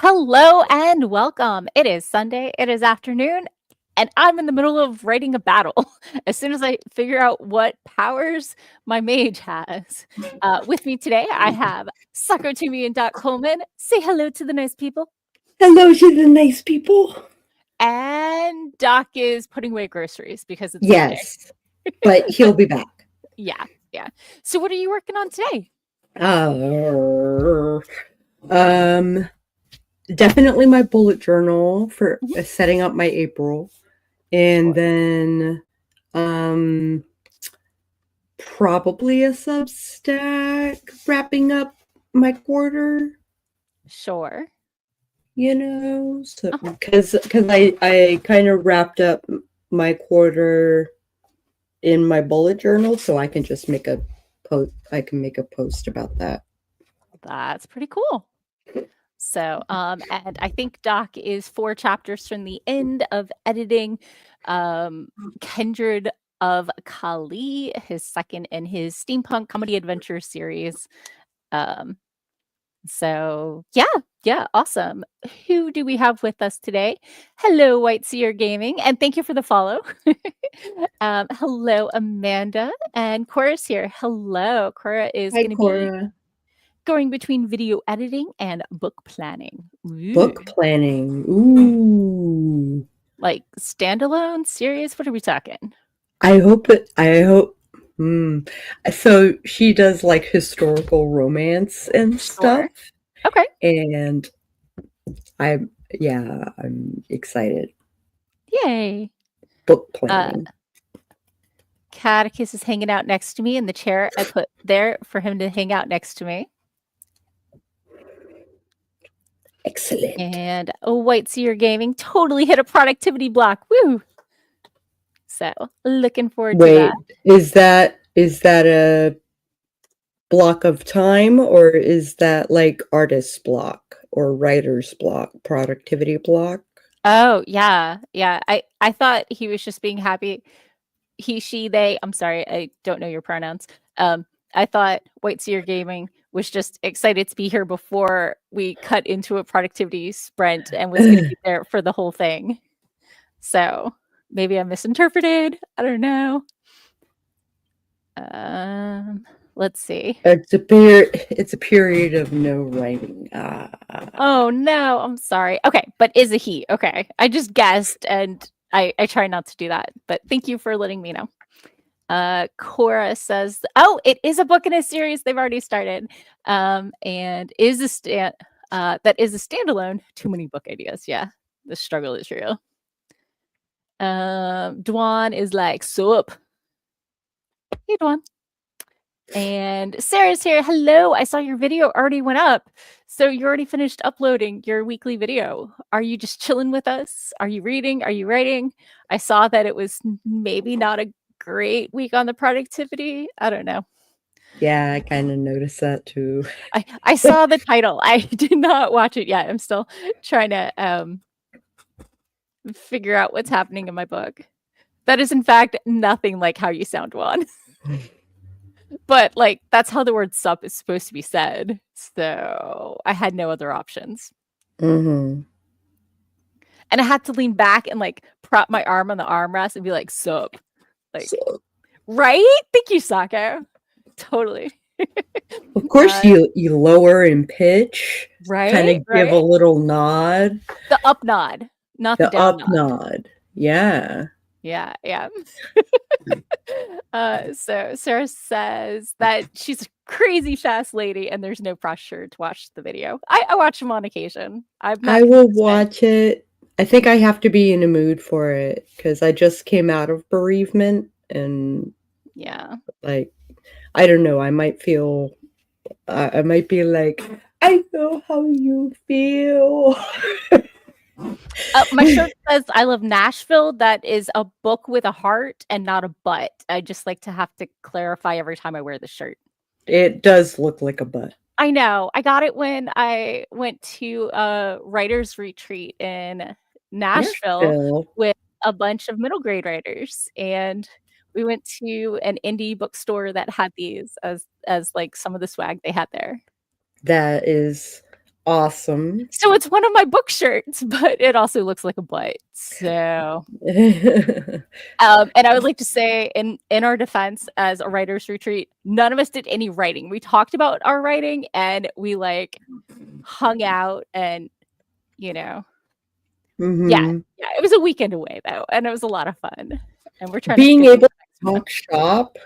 Hello and welcome. It is Sunday, it is afternoon, and I'm in the middle of writing a battle. As soon as I figure out what powers my mage has. With me today, I have Sako and Dot Coleman. Say hello to the nice people. Hello to the nice people. And Doc is putting away groceries because it's Monday. Yes, but he'll be back. Yeah. So what are you working on today? Um, Definitely my bullet journal for Mhm. setting up my April, and then probably a Substack wrapping up my quarter. Sure. So because I kind of wrapped up my quarter in my bullet journal, so I can just make a post. I can make a post about that. That's pretty cool. So, and I think Doc is 4 chapters from the end of editing Kindred of Kali, his second in his steampunk comedy adventure series. Um, so yeah, awesome. Who do we have with us today? Hello, White Seer Gaming, and thank you for the follow. Hello, Amanda, and Cora's here. Hello, Cora is Hi, going to be Cora. going between video editing and book planning. Ooh. Book planning. Ooh. Like standalone series? What are we talking? I hope it. I hope. So she does like historical romance and stuff, Sure. Okay. and I'm excited. Yay. Book Uh, planning. Catechus is hanging out next to me in the chair I put there for him to hang out next to me. Excellent. And White Seer Gaming totally hit a productivity block. Woo! So looking forward to Wait, that. is that a block of time, or is that like artist's block or writer's block, productivity block? Oh yeah. I thought he was just being happy. He, she, they. I'm sorry, I don't know your pronouns. I thought White Seer Gaming was just excited to be here before we cut into a productivity sprint and was going to be there for the whole thing. So maybe I misinterpreted. I don't know. Let's see. It's a period of no writing. Oh no, I'm sorry. Okay, but is a he. Okay. I just guessed and I try not to do that. But thank you for letting me know. Cora says, "Oh, it is a book in a series. They've already started, and is that is a standalone. Too many book ideas. Yeah, the struggle is real." Dwan is like, "Sup?" Hey, Dwan. And Sarah's here. Hello. I saw your video already went up. So you already finished uploading your weekly video. Are you just chilling with us? Are you reading? Are you writing? I saw that it was maybe not a great week on the productivity. I don't know. Yeah, I kind of noticed that too. I saw the title. I did not watch it yet. I'm still trying to figure out what's happening in my book. That is in fact nothing like how you sound, Juan. But like that's how the word sup is supposed to be said. So I had no other options. Mm-hmm. And I had to lean back and like prop my arm on the armrest and be like, sup. Like, So, right? Thank you, Sako. Totally. of course, you lower in pitch, kind Right? of give a Right? little nod, The up nod, not the the down up nod. nod. Yeah. Yeah. So Sarah says that she's a crazy fast lady and there's no pressure to watch the video. I watch them on occasion. I'm not I will consistent. watch it. I think I have to be in a mood for it because I just came out of bereavement and Yeah. like I don't know. I might be like, I know how you feel. My shirt says I love Nashville. That is a book with a heart and not a butt. I just like to have to clarify every time I wear the shirt. It does look like a butt. I know. I got it when I went to a writer's retreat in Nashville Nashville. with a bunch of middle grade writers, and we went to an indie bookstore that had these as like some of the swag they had there. That is Awesome. So it's one of my book shirts, but it also looks like a butt. So, and I would like to say, in our defense, as a writers' retreat, none of us did any writing. We talked about our writing, and we like hung out, and yeah, it was a weekend away though, and it was a lot of fun. And we're trying to Being schedule able to the next talk shop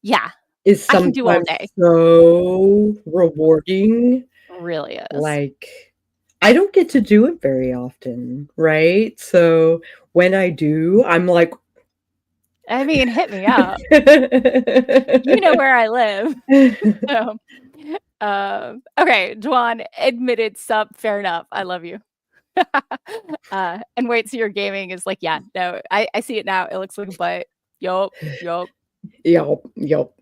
yeah, is I can do all sometimes day. so rewarding. Really is. Like, I don't get to do it very often, right? So when I do, I'm like, I mean, hit me up. You know where I live. So, okay, Dwan admitted sub. Fair enough. I love you. And wait, so your gaming is like, yeah, no, I see it now. It looks like a butt. Yup. Yup.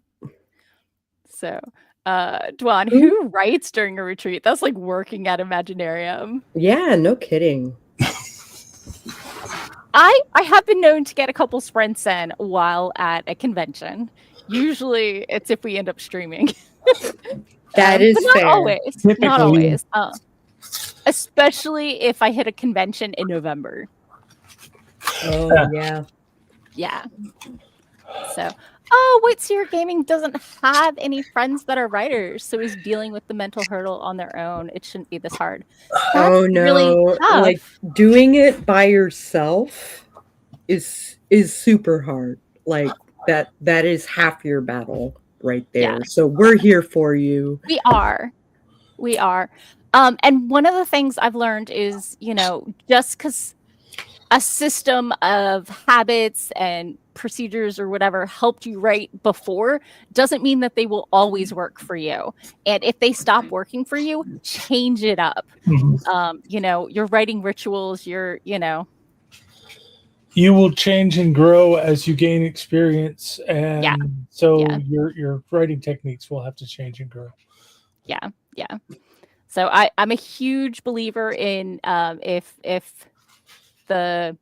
So, Dwan, who writes during a retreat? That's like working at Imaginarium. Yeah, no kidding. I have been known to get a couple sprints in while at a convention. Usually, it's if we end up streaming. That is but not fair. always. Not always. Especially if I hit a convention in November. Oh yeah. Yeah. So, wait, so your gaming doesn't have any friends that are writers, so he's dealing with the mental hurdle on their own. It shouldn't be this hard. That's Oh no. really tough. Like doing it by yourself is super hard. Like that is half your battle right there. Yeah. So we're here for you. We are. And one of the things I've learned is, just because a system of habits and procedures or whatever helped you write before doesn't mean that they will always work for you. And if they stop working for you, change it up. Your writing rituals, you will change and grow as you gain experience, and your writing techniques will have to change and grow. Yeah. So I'm a huge believer in if the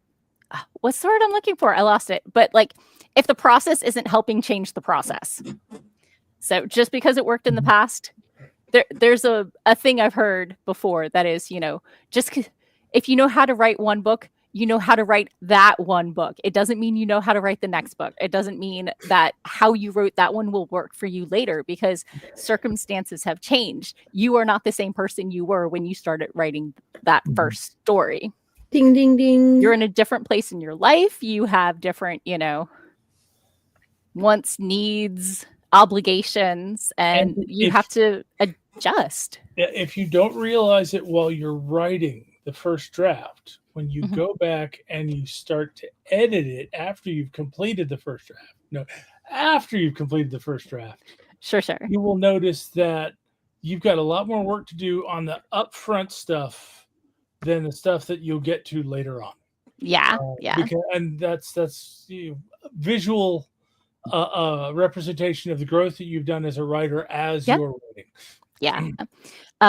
what's the word I'm looking for? I lost it. But like if the process isn't helping change the process. So just because it worked in the past, there's a thing I've heard before that is, just if you know how to write one book, you know how to write that one book. It doesn't mean you know how to write the next book. It doesn't mean that how you wrote that one will work for you later because circumstances have changed. You are not the same person you were when you started writing that first story. Ding, ding, ding. You're in a different place in your life. You have different, wants, needs, obligations, and you have to adjust. If you don't realize it while you're writing the first draft, when you go back and you start to edit it after you've completed the first draft, after you've completed the first draft, sure, you will notice that you've got a lot more work to do on the upfront stuff than the stuff that you'll get to later on. Yeah. And that's visual representation of the growth that you've done as a writer as you're writing. Yeah.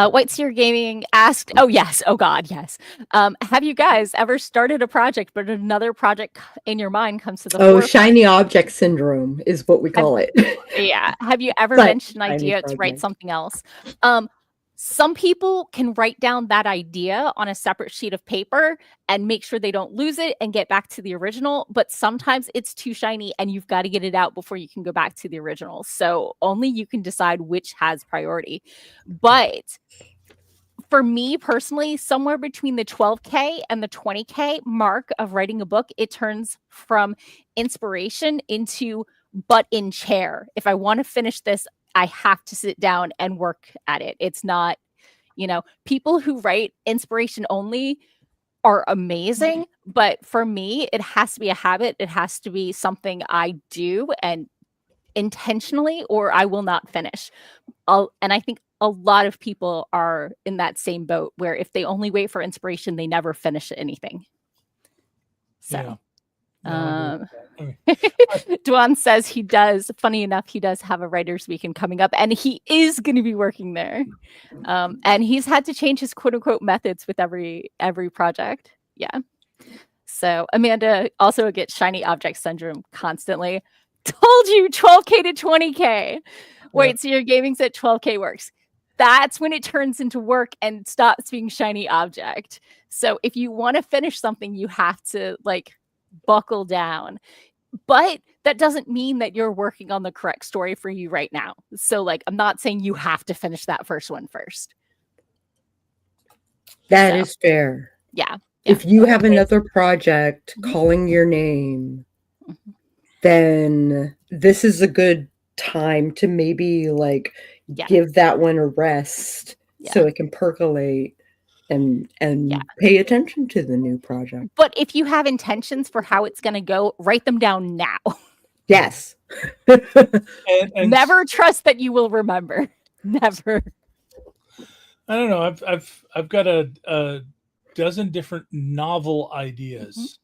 White Seer Gaming asked, oh yes, oh god, yes. Have you guys ever started a project but another project in your mind comes to the forefront? Shiny object syndrome is what we call it. Yeah. Have you ever mentioned an idea to write something else? Some people can write down that idea on a separate sheet of paper and make sure they don't lose it and get back to the original. But sometimes it's too shiny and you've got to get it out before you can go back to the original. So only you can decide which has priority. But for me personally, somewhere between the 12K and the 20K mark of writing a book, it turns from inspiration into butt in chair. If I want to finish this, I have to sit down and work at it. It's not, people who write inspiration only are amazing. But for me, it has to be a habit. It has to be something I do and intentionally, or I will not finish. And I think a lot of people are in that same boat where if they only wait for inspiration, they never finish anything. So. Duan says he does. Funny enough, he does have a writer's weekend coming up, and he is going to be working there. And he's had to change his quote unquote methods with every project. Yeah. So Amanda also gets shiny object syndrome constantly. Told you 12K to 20K. Wait, so your gaming's at 12K works. that's when it turns into work and stops being shiny object. So if you want to finish something, you have to like buckle down. But that doesn't mean that you're working on the correct story for you right now. So like I'm not saying you have to finish that first one first. That is fair. Yeah. If you have another project calling your name, then this is a good time to maybe like give that one a rest so it can percolate and pay attention to the new project. But if you have intentions for how it's going to go, write them down now. Yes. and never trust that you will remember. Never. I don't know. I've got a dozen different novel ideas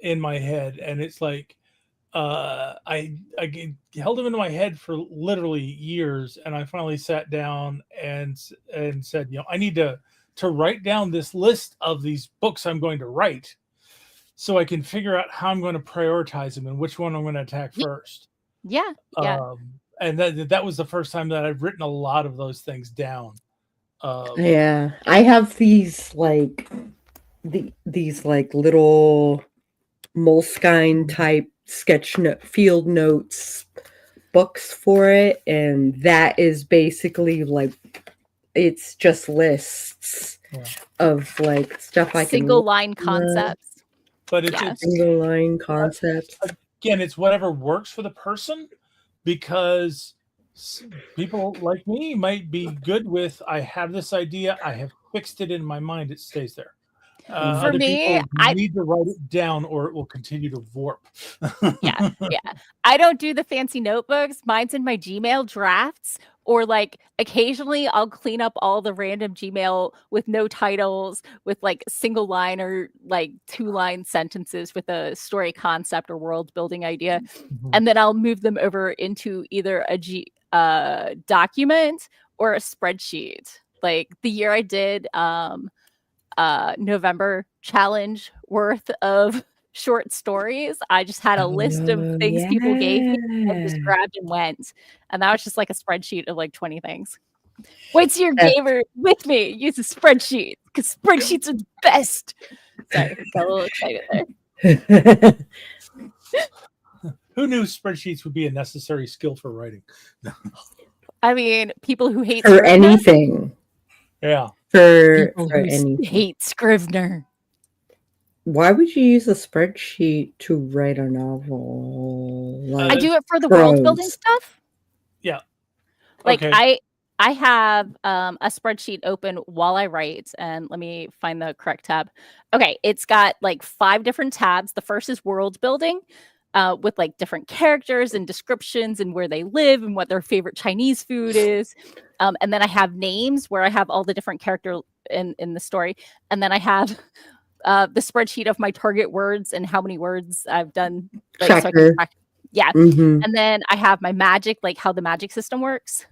in my head, and it's like I held them into my head for literally years, and I finally sat down and said, you know, I need to write down this list of these books I'm going to write, so I can figure out how I'm going to prioritize them and which one I'm going to attack first. Yeah. And that was the first time that I've written a lot of those things down. Yeah, I have these like these like little Moleskine type sketch note field notes books for it, and that is basically like it's just lists of like stuff I single line concepts. But it's single line concepts. Again, it's whatever works for the person, because people like me might be good with, I have this idea, I have fixed it in my mind, it stays there. For other me, I need to write it down or it will continue to warp. Yeah. I don't do the fancy notebooks. Mine's in my Gmail drafts, or like occasionally I'll clean up all the random Gmail with no titles, with like single line or like 2-line sentences with a story concept or world building idea. And then I'll move them over into either a document or a spreadsheet. Like the year I did November challenge worth of short stories, I just had a list of things people gave me and just grabbed and went. And that was just like a spreadsheet of like 20 things. Wait till your gamer with me. Use a spreadsheet because spreadsheets are the best. Sorry, got a little excited there. Who knew spreadsheets would be a necessary skill for writing? I mean, people who hate for anything. Yeah. For anything. Hate Scrivener. Why would you use a spreadsheet to write a novel? I do it for the world building stuff. Yeah. Like I have a spreadsheet open while I write, and let me find the correct tab. Okay, it's got like 5 different tabs. The first is world building, with like different characters and descriptions and where they live and what their favorite Chinese food is. And then I have names where I have all the different characters in the story. And then I have the spreadsheet of my target words and how many words I've done. Like, so I can track. Yeah. And then I have my magic, like how the magic system works.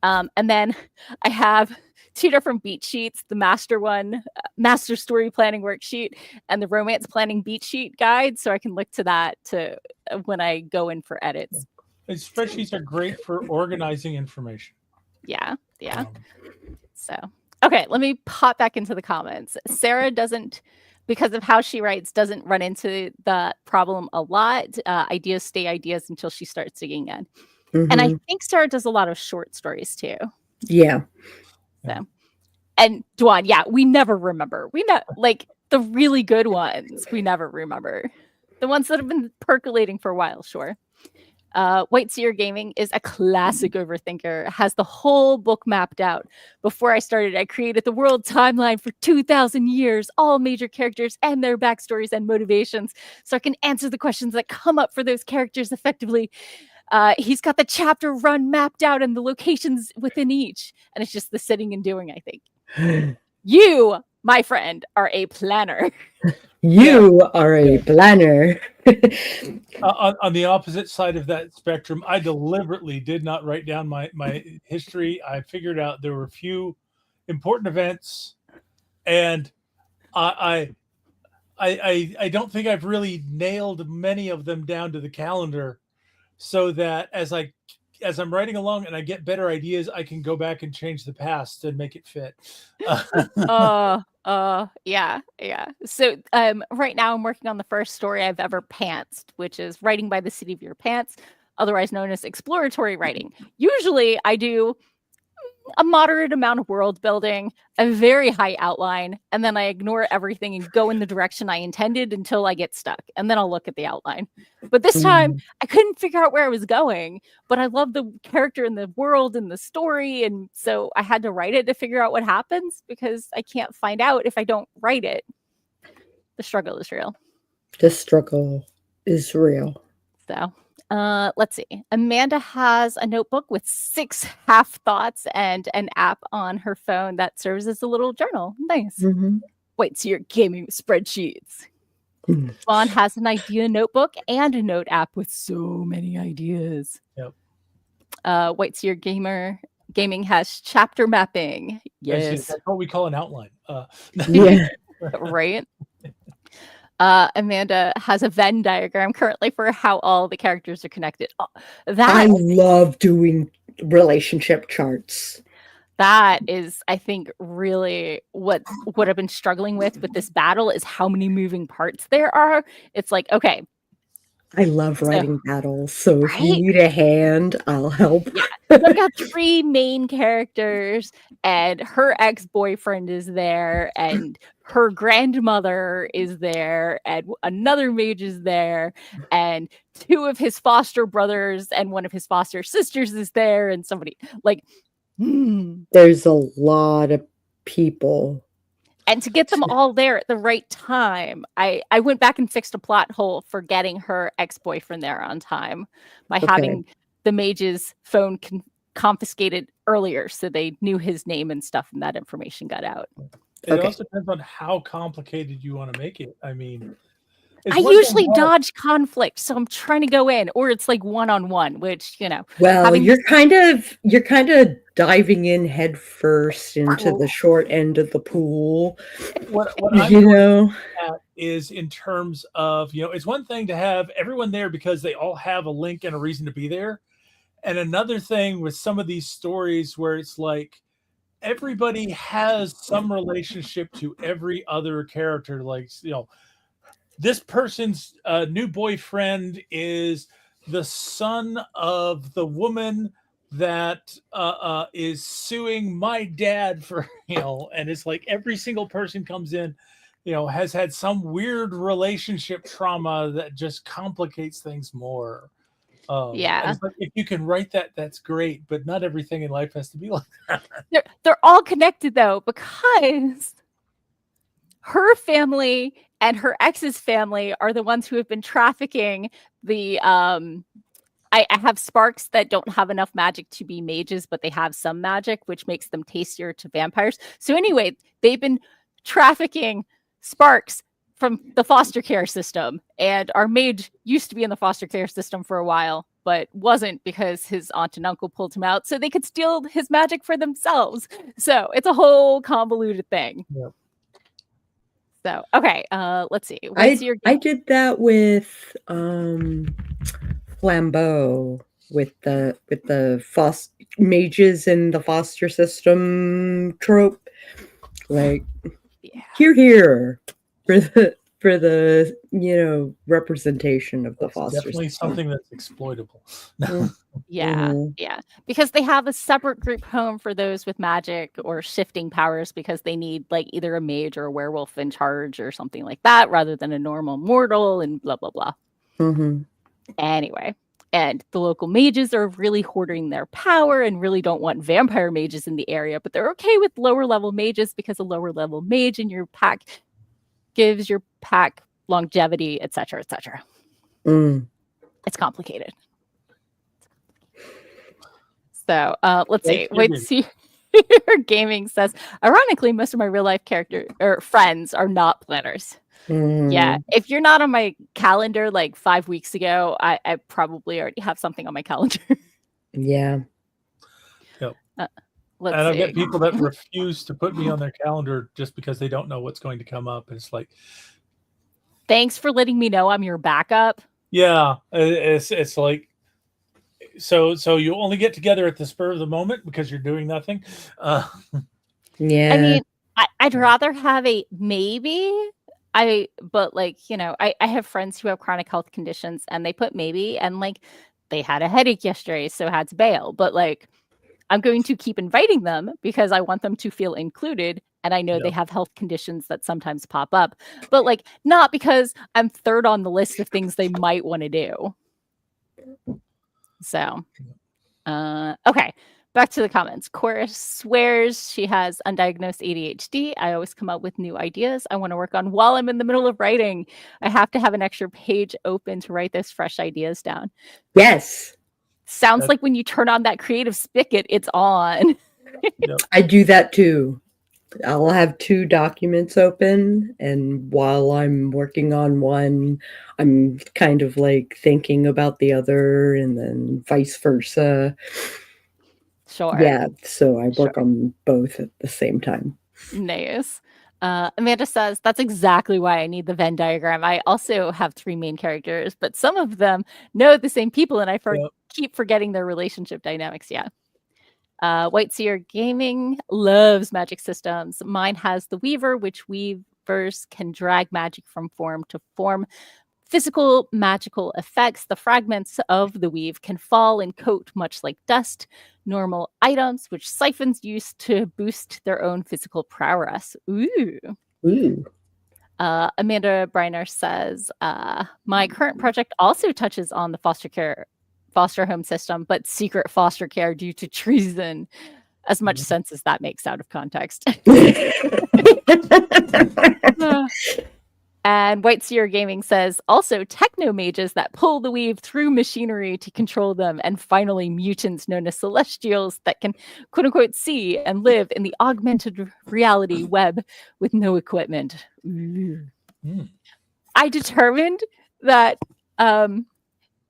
And then I have 2 different beat sheets, the master one, master story planning worksheet, and the romance planning beat sheet guide. So I can look to that to when I go in for edits. And spreadsheets are great for organizing information. Yeah. So, okay, let me pop back into the comments. Sarah doesn't, because of how she writes, doesn't run into the problem a lot. Ideas stay ideas until she starts digging in. And I think Sarah does a lot of short stories too. Yeah. So, and Dwan, we never remember. We not like the really good ones. We never remember the ones that have been percolating for a while. Sure. White Seer Gaming is a classic overthinker. Has the whole book mapped out. Before I started, I created the world timeline for 2,000 years, all major characters and their backstories and motivations, so I can answer the questions that come up for those characters effectively. He's got the chapter run mapped out and the locations within each. And it's just the sitting and doing, I think. You, my friend, are a planner. You are a planner. On the opposite side of that spectrum, I deliberately did not write down my history. I figured out there were a few important events, and I don't think I've really nailed many of them down to the calendar, so that as as I'm writing along and I get better ideas, I can go back and change the past and make it fit. Yeah. So right now I'm working on the first story I've ever pantsed, which is writing by the seat of your pants, otherwise known as exploratory writing. Usually I do a moderate amount of world building, a very high outline, and then I ignore everything and go in the direction I intended until I get stuck, and then I'll look at the outline. But this time, I couldn't figure out where I was going, but I love the character and the world and the story, and so I had to write it to figure out what happens, because I can't find out if I don't write it. The struggle is real. The struggle is real. So... let's see. Amanda has a notebook with 6 half thoughts and an app on her phone that serves as a little journal. Nice. Wait, so you're gaming with spreadsheets. Vaughn has an idea notebook and a note app with so many ideas. Yep. Wait, so your gaming has chapter mapping. Yes. That's what we call an outline. Yeah. Right. Amanda has a Venn diagram currently for how all the characters are connected. I love doing relationship charts. That is, I think, really what I've been struggling with this battle is how many moving parts there are. It's like, okay. I love writing battles, so right? If you need a hand, I'll help. Yeah. I've got 3 main characters, and her ex-boyfriend is there, and her grandmother is there, and another mage is there, and 2 of his foster brothers and 1 of his foster sisters is there, and somebody like there's a lot of people. And to get them all there at the right time, I went back and fixed a plot hole for getting her ex-boyfriend there on time by having the mage's phone confiscated earlier, so they knew his name and stuff, and that information got out. It also depends on how complicated you want to make it. I mean, I usually dodge conflict, so I'm trying to go in, or it's like one-on-one, which, you know. Well, you're kind of diving in head first into the short end of the pool. What I'm at is in terms of, it's one thing to have everyone there because they all have a link and a reason to be there. And another thing with some of these stories where it's like everybody has some relationship to every other character, like, this person's new boyfriend is the son of the woman that is suing my dad for, and it's like every single person comes in, has had some weird relationship trauma that just complicates things more. And it's like, if you can write that, that's great, but not everything in life has to be like that. They're all connected, though, because her family and her ex's family are the ones who have been trafficking the I have sparks that don't have enough magic to be mages, but they have some magic, which makes them tastier to vampires. So anyway, they've been trafficking sparks from the foster care system, and our mage used to be in the foster care system for a while, but wasn't because his aunt and uncle pulled him out so they could steal his magic for themselves. So it's a whole convoluted thing. Yep. So, okay, let's see. I did that with Flambeau, with the mages in the foster system trope. Like, here for the representation of the foster definitely system. Something that's exploitable. Yeah, because they have a separate group home for those with magic or shifting powers, because they need like either a mage or a werewolf in charge or something like that, rather than a normal mortal, and blah blah blah. Anyway, and the local mages are really hoarding their power and really don't want vampire mages in the area, but they're okay with lower level mages because a lower level mage in your pack gives your pack longevity, etc., etc. It's complicated. So let's see. Wait, see. Gaming says, ironically, most of my real life character or friends are not planners. Yeah, if you're not on my calendar like 5 weeks ago, I probably already have something on my calendar. Yeah. Yep. Let's and I see. get people that refuse to put me on their calendar just because they don't know what's going to come up. It's like, thanks for letting me know I'm your backup. Yeah, it's like, so you only get together at the spur of the moment because you're doing nothing. Yeah. I mean, I'd rather have a maybe. But like, you know, I have friends who have chronic health conditions and they put maybe, and like they had a headache yesterday, so had to bail. But like, I'm going to keep inviting them because I want them to feel included. And I know they Yep. have health conditions that sometimes pop up, but like not because I'm third on the list of things they might want to do. So, okay. Back to the comments. Chorus swears she has undiagnosed ADHD. I always come up with new ideas I want to work on while I'm in the middle of writing. I have to have an extra page open to write those fresh ideas down. Yes. Sounds like when you turn on that creative spigot, it's on. Yep. I do that too. I'll have 2 documents open, and while I'm working on one, I'm kind of like thinking about the other, and then vice versa. Sure. Yeah, so I work on both at the same time. Nice. Amanda says, that's exactly why I need the Venn diagram. I also have 3 main characters, but some of them know the same people, and I keep forgetting their relationship dynamics. Yeah. White Seer Gaming loves magic systems. Mine has the Weaver, which weavers can drag magic from form to form. Physical magical effects. The fragments of the weave can fall and coat much like dust. Normal items, which siphons use to boost their own physical prowess. Ooh. Ooh. Amanda Briner says, my current project also touches on the foster home system, but secret foster care due to treason. As much sense as that makes out of context. And White Seer Gaming says, also techno mages that pull the weave through machinery to control them, and finally mutants known as celestials that can quote unquote see and live in the augmented reality web with no equipment. I determined that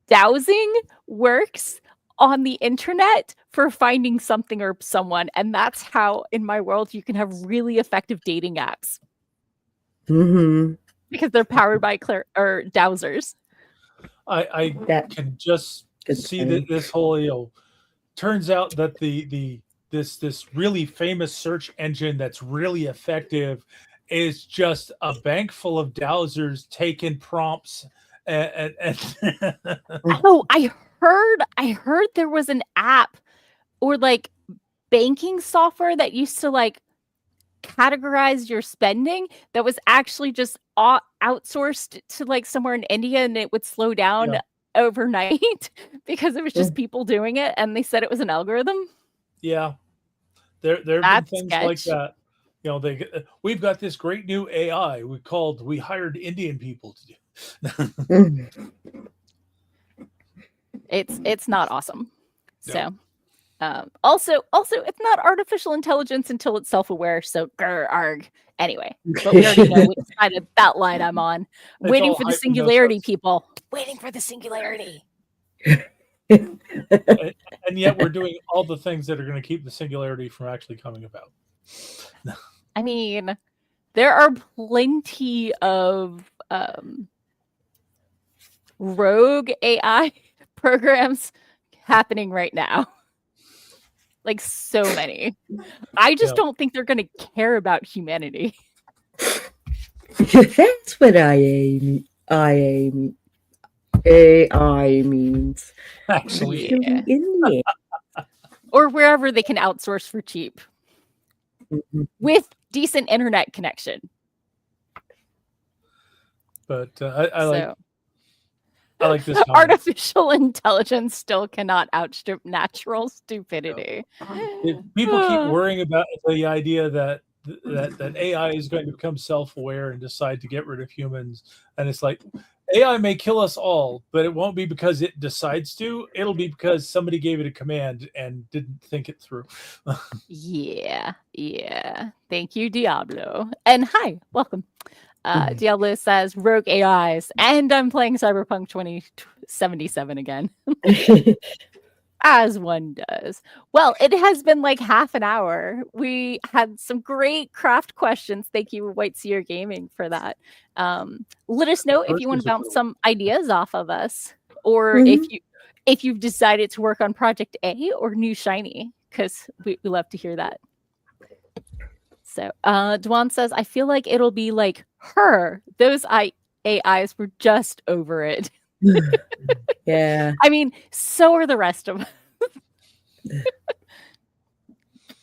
dowsing works on the internet for finding something or someone, and that's how in my world you can have really effective dating apps. Mm-hmm. Because they're powered by dowsers. I can just see that this whole, turns out that this really famous search engine that's really effective is just a bank full of dowsers taking prompts and Oh, I heard there was an app or like banking software that used to like categorize your spending that was actually just outsourced to like somewhere in India, and it would slow down overnight because it was just people doing it, and they said it was an algorithm. Yeah, there have been things like that. We've got this great new AI we hired Indian people to do. It's not awesome. So also it's not artificial intelligence until it's self-aware, so arg. Anyway, but we already know which side of that line I'm on. Waiting for the singularity, people. Waiting for the singularity. And yet we're doing all the things that are going to keep the singularity from actually coming about. I mean, there are plenty of rogue AI programs happening right now. Like so many. I just don't think they're going to care about humanity. That's what AI means. Actually, yeah. Or wherever they can outsource for cheap. With decent internet connection. But I like this. Artificial intelligence still cannot outstrip natural stupidity. If people keep worrying about the idea that AI is going to become self-aware and decide to get rid of humans, and it's like AI may kill us all, but it won't be because it decides to. It'll be because somebody gave it a command and didn't think it through. Yeah. Thank you, Diablo. And hi, welcome. Diablo says rogue AIs, and I'm playing Cyberpunk 2077 again. As one does. Well, it has been like half an hour. We had some great craft questions. Thank you, White Seer Gaming, for that. Let us know if you want to bounce some ideas off of us, or if if you've decided to work on Project A or New Shiny, because we love to hear that. So Dwan says, I feel like it'll be like her. Those AIs were just over it. Yeah. I mean, so are the rest of us.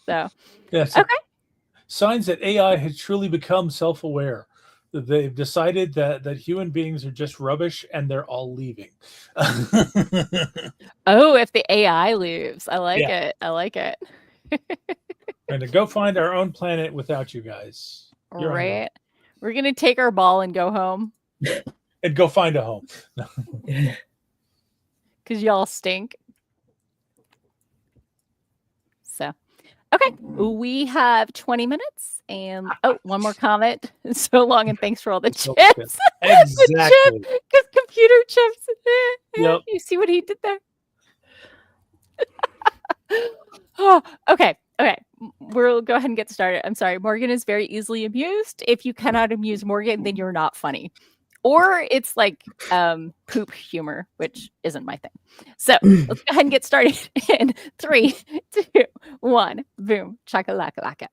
So Yes. okay. Signs that AI has truly become self-aware. They've decided that human beings are just rubbish and they're all leaving. Oh, if the AI leaves. I like Yeah. it. I like it. We're going to go find our own planet without you guys. You're on your own. Right. We're gonna take our ball and go home And go find a home. because y'all stink. So okay, we have 20 minutes and one more comment. So long and thanks for all the So chips. good. The Exactly. chip, because computer chips. Yep. You see what he did there? Oh, okay. We'll go ahead and get started. I'm sorry. Morgan is very easily amused. If you cannot amuse Morgan, then you're not funny. Or it's like poop humor, which isn't my thing. So let's go ahead and get started in 3, 2, 1. Boom. Chakalaka laka.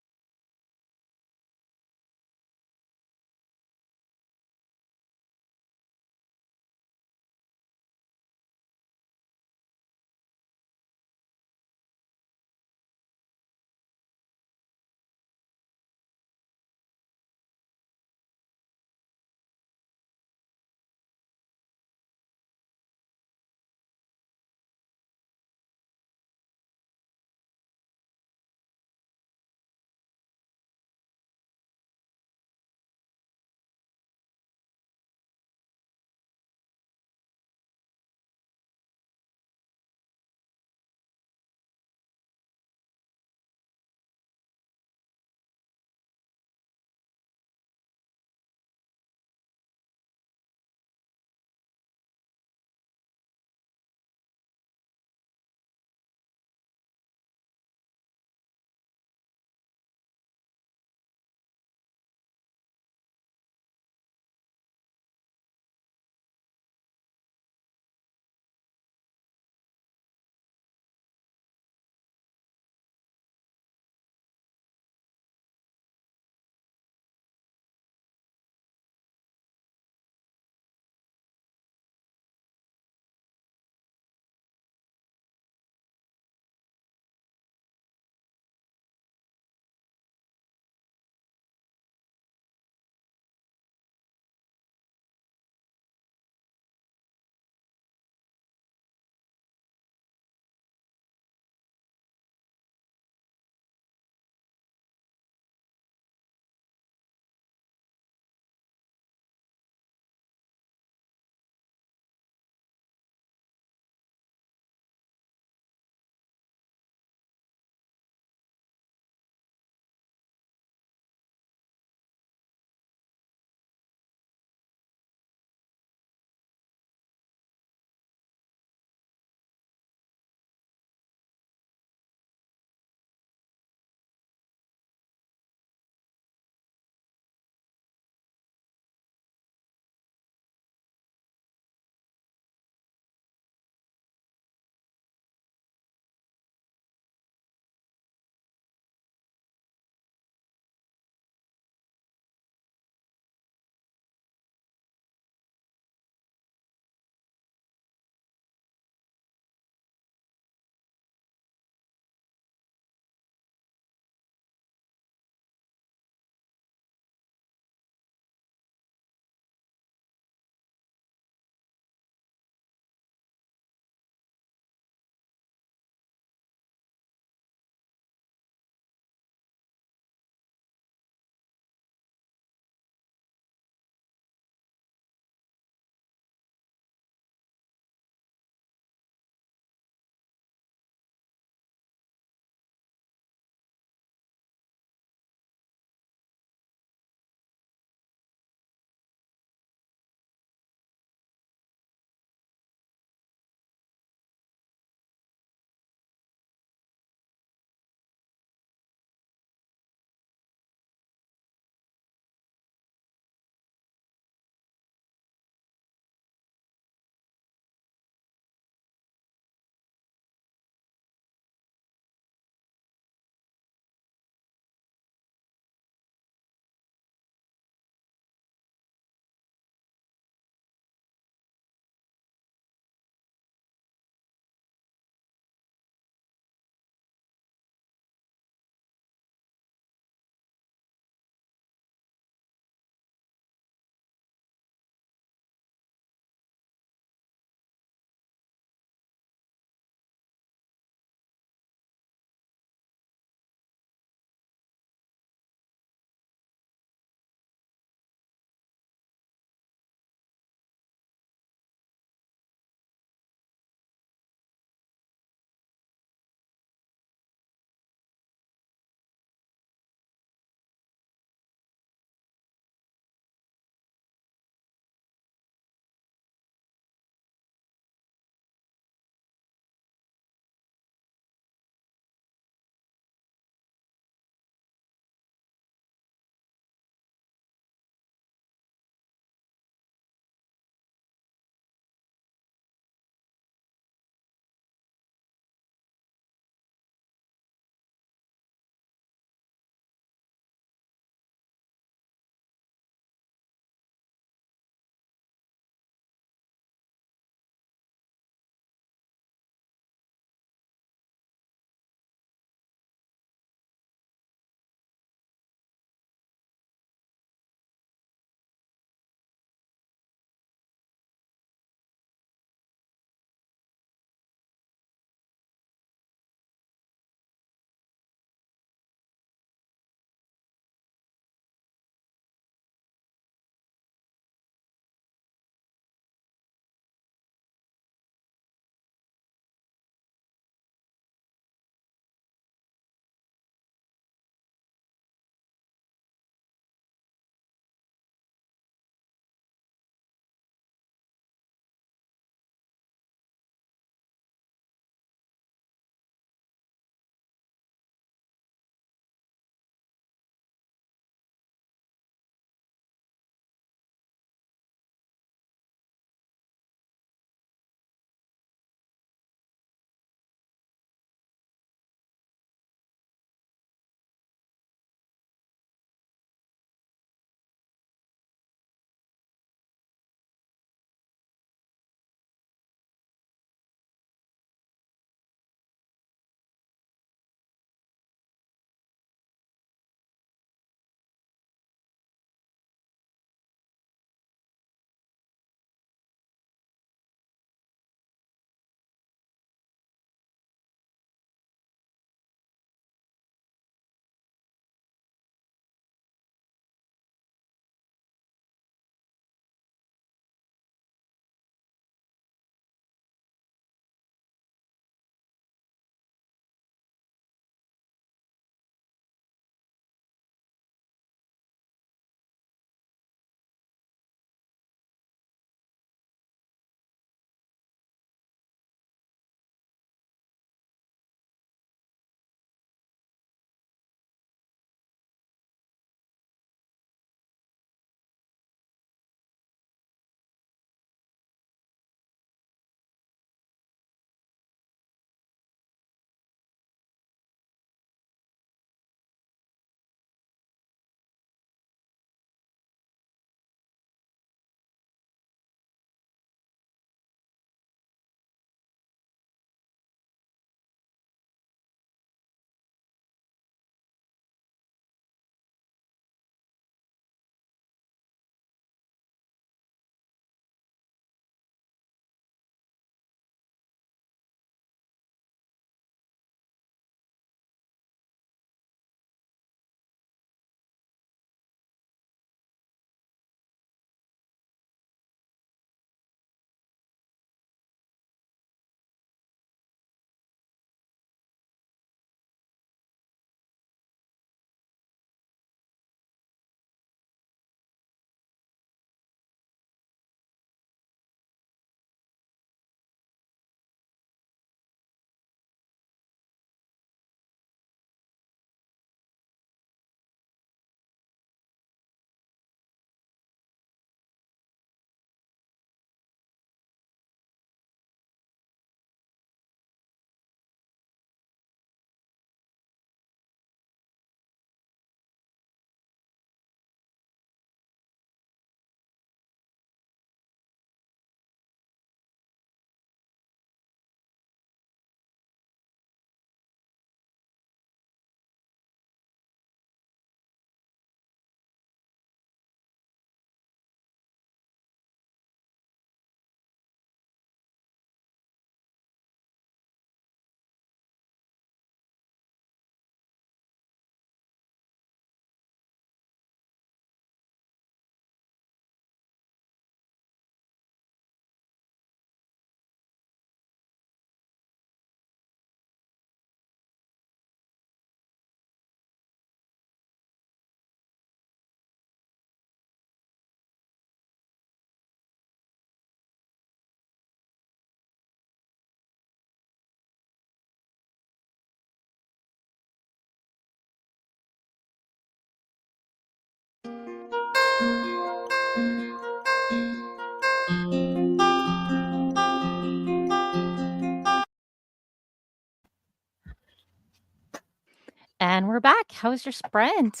how was your sprint?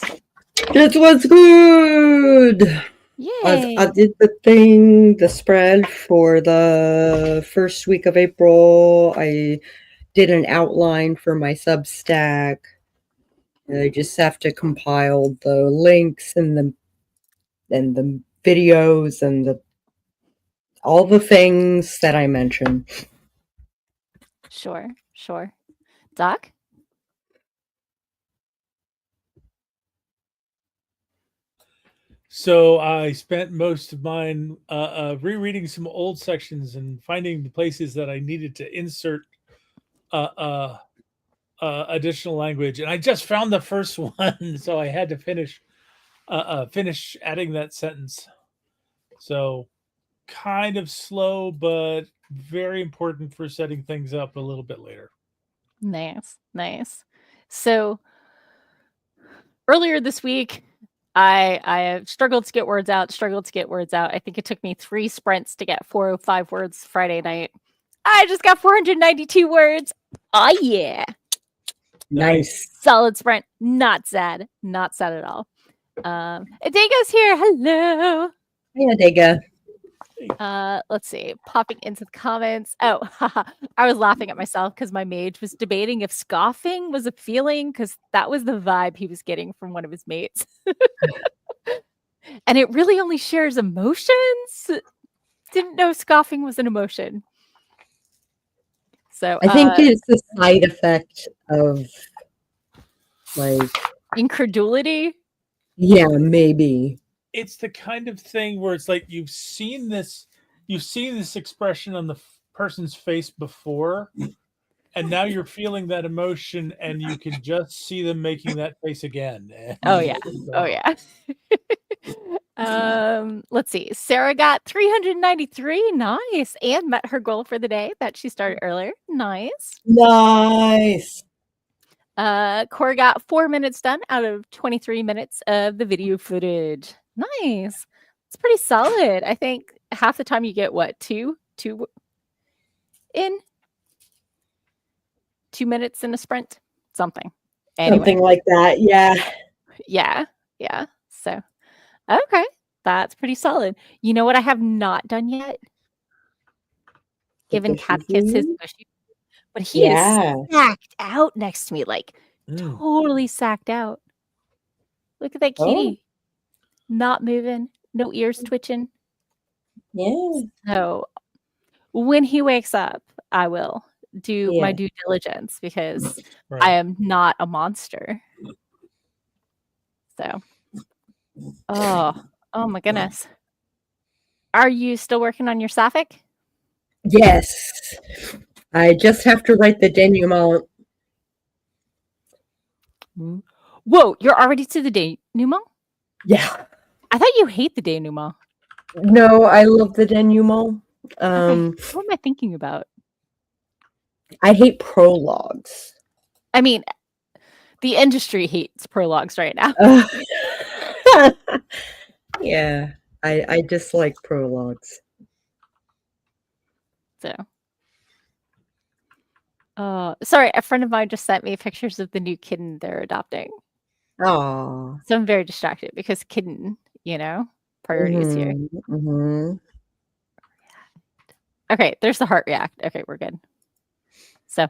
It was good. Yay! I did the spread for the first week of April. I did an outline for my Substack. I just have to compile the links and the videos and all the things that I mentioned. Sure. Doc? So I spent most of mine rereading some old sections and finding the places that I needed to insert additional language, and I just found the first one, so I had to finish adding that sentence. So kind of slow, but very important for setting things up a little bit later. Nice. So earlier this week, I struggled to get words out. I think it took me 3 sprints to get 405 words Friday night. I just got 492 words. Oh yeah. Nice. Solid sprint. Not sad at all. Adega's here. Hello. Yeah, Dega. Let's see. Popping into the comments. Oh, I was laughing at myself because my mage was debating if scoffing was a feeling, because that was the vibe he was getting from one of his mates. And it really only shares emotions. Didn't know scoffing was an emotion. So I think it's a side effect of like incredulity. Yeah, maybe. It's the kind of thing where it's like you've seen this expression on the person's face before, and now you're feeling that emotion, and you can just see them making that face again. Oh yeah. Let's see. Sarah got 393. Nice. And met her goal for the day that she started earlier. Nice. Cora got 4 minutes done out of 23 minutes of the video footage. Nice. It's pretty solid. I think half the time you get what, two in 2 minutes in a sprint, something like that. Yeah. So okay, that's pretty solid. You know what I have not done yet? Given Catkiss his bushy, but he is sacked out next to me, like totally sacked out. Look at that kitty. Not moving, no ears twitching. Yeah. So when he wakes up, I will do my due diligence, because I am not a monster. So, oh my goodness. Are you still working on your Sapphic? Yes. I just have to write the denouement. Whoa, you're already to the denouement? Yeah. I thought you hate the denouement. No, I love the denouement. What am I thinking about? I hate prologues. I mean, the industry hates prologues right now. Yeah, I dislike prologues. So, sorry, a friend of mine just sent me pictures of the new kitten they're adopting. Oh, so I'm very distracted because kitten, priorities here. Okay, there's the heart react. Okay, we're good. So,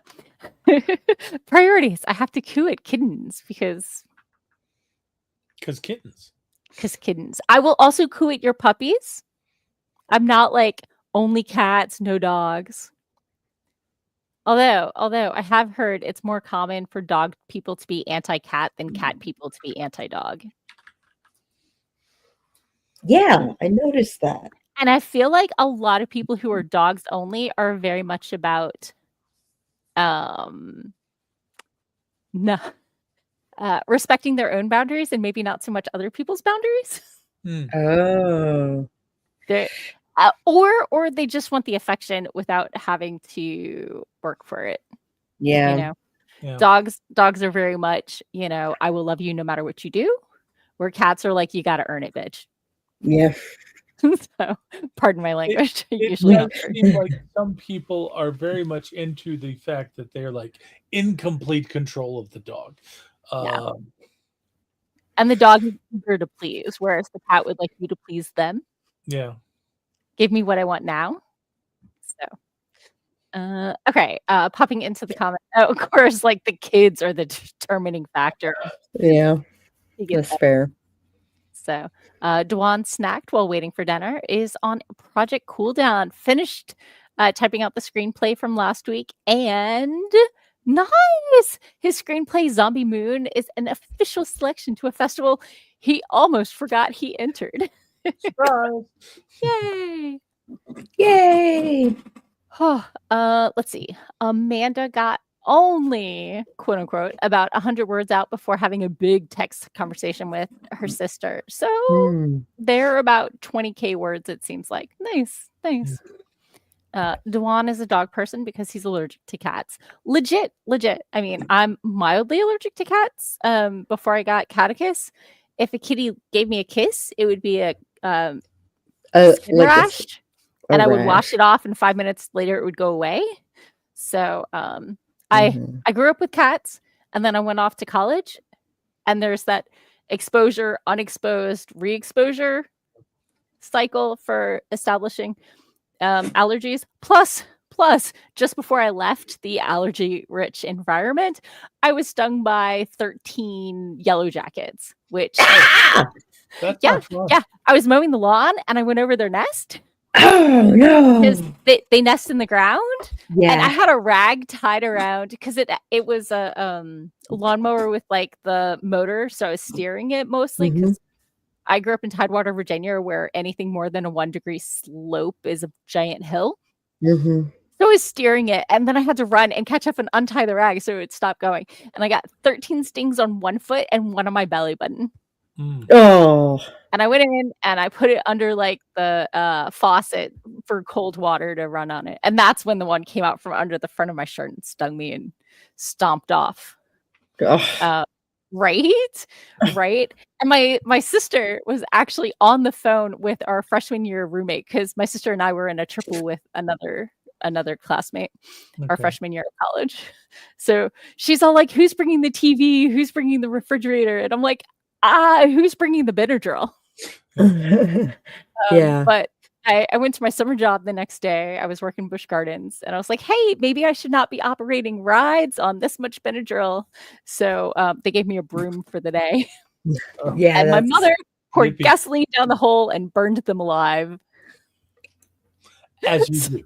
priorities. I have to coo it kittens because kittens. Because kittens. I will also coo it your puppies. I'm not like only cats, no dogs. Although I have heard it's more common for dog people to be anti-cat than cat people to be anti-dog. Yeah, I noticed that. And I feel like a lot of people who are dogs only are very much about respecting their own boundaries and maybe not so much other people's boundaries. Oh. Or they just want the affection without having to work for it. Yeah. Dogs are very much, I will love you no matter what you do. Where cats are like, you got to earn it, bitch. Yeah. So, pardon my language. It does seem like some people are very much into the fact that they're like in complete control of the dog. And the dog is eager to please, whereas the cat would like you to please them. Yeah. Give me what I want now. So, okay. Popping into the comment. Oh, of course, like the kids are the determining factor. Yeah, You get that's that. fair. So, Dwan snacked while waiting for dinner, is on Project Cooldown, finished typing out the screenplay from last week, and nice! His screenplay, Zombie Moon, is an official selection to a festival he almost forgot he entered. Surprise! Yay! Yay! Let's see. Amanda got only, quote unquote, about 100 words out before having a big text conversation with her sister. So they're about 20K words, it seems like. Nice. Dewan is a dog person because he's allergic to cats. Legit. I mean, I'm mildly allergic to cats. Before I got Catechus, if a kitty gave me a kiss, it would be a skin rash. And I would wash it off, and 5 minutes later it would go away. So I grew up with cats, and then I went off to college, and there's that exposure, unexposed, re-exposure cycle for establishing allergies. Plus, just before I left the allergy-rich environment, I was stung by 13 yellow jackets, which That's yeah, I was mowing the lawn, and I went over their nest. Oh no! Because they nest in the ground, Yeah. and I had a rag tied around because it was a lawnmower with like the motor, so I was steering it mostly because I grew up in Tidewater, Virginia, where anything more than a 1 degree slope is a giant hill. So I was steering it, and then I had to run and catch up and untie the rag so it would stop going. And I got 13 stings on one foot and one on my belly button. Oh. And I went in and I put it under like the faucet for cold water to run on it. And that's when the one came out from under the front of my shirt and stung me and stomped off. Right. And my sister was actually on the phone with our freshman year roommate because my sister and I were in a triple with another classmate our freshman year of college. So she's all like, who's bringing the TV? Who's bringing the refrigerator? And I'm like, who's bringing the Benadryl? Yeah. But I went to my summer job the next day. I was working Busch Gardens, and I was like, hey, maybe I should not be operating rides on this much Benadryl. So they gave me a broom for the day. Yeah. And my mother poured gasoline down the hole and burned them alive. As you do.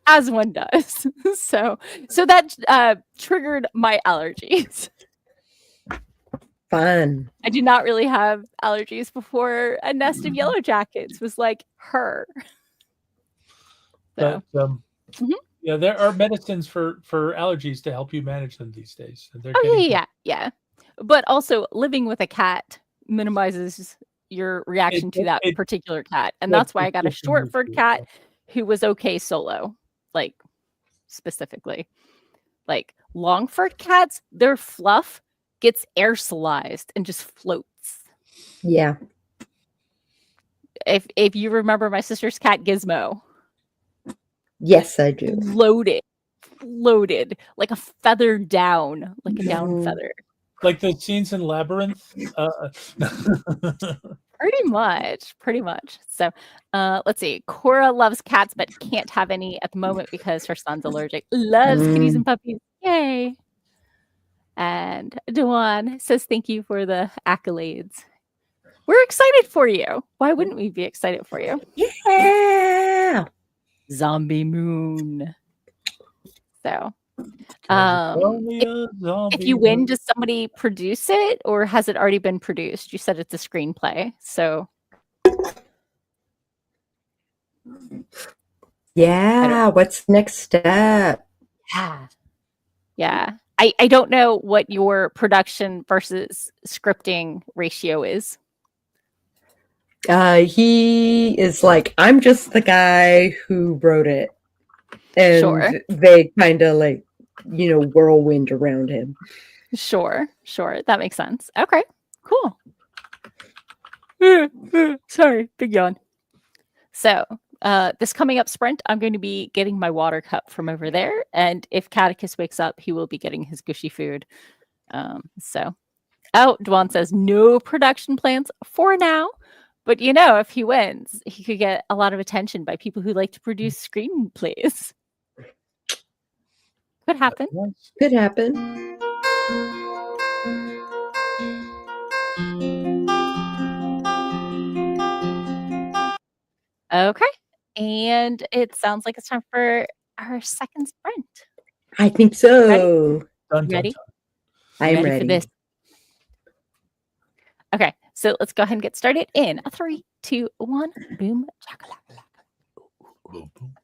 As one does. So that triggered my allergies. Fun. I did not really have allergies before a nest of yellow jackets was like her. So. But yeah, there are medicines for allergies to help you manage them these days. Yeah. But also living with a cat minimizes your reaction to that particular cat. And that's why I got a short furred cat who was okay solo, like specifically. Like long furred cats, their fluff gets aerosolized and just floats. Yeah. If you remember my sister's cat Gizmo. Yes, I do. Loaded like a feather down, like a down feather. Like the scenes in Labyrinth. Pretty much. So let's see. Cora loves cats but can't have any at the moment because her son's allergic. Loves kitties and puppies. Yay. And Dewan says thank you for the accolades. We're excited for you. Why wouldn't we be excited for you? Yeah. Zombie Moon. So if you win, does somebody produce it or has it already been produced? You said it's a screenplay. So yeah. What's the next step? Yeah. I don't know what your production versus scripting ratio is. He is like, I'm just the guy who wrote it. And they kind of like, whirlwind around him. Sure. That makes sense. Okay, cool. Sorry, big yawn. So this coming up sprint, I'm going to be getting my water cup from over there. And if Catechus wakes up, he will be getting his gushy food. So Oh, Dwan says no production plans for now. But if he wins, he could get a lot of attention by people who like to produce screenplays. Could happen. Could happen. Okay. And it sounds like it's time for our second sprint. I think so. Ready? I'm ready for this? Okay, so let's go ahead and get started in 3, 2, 1. Boom, chakalaka. Boom, boom.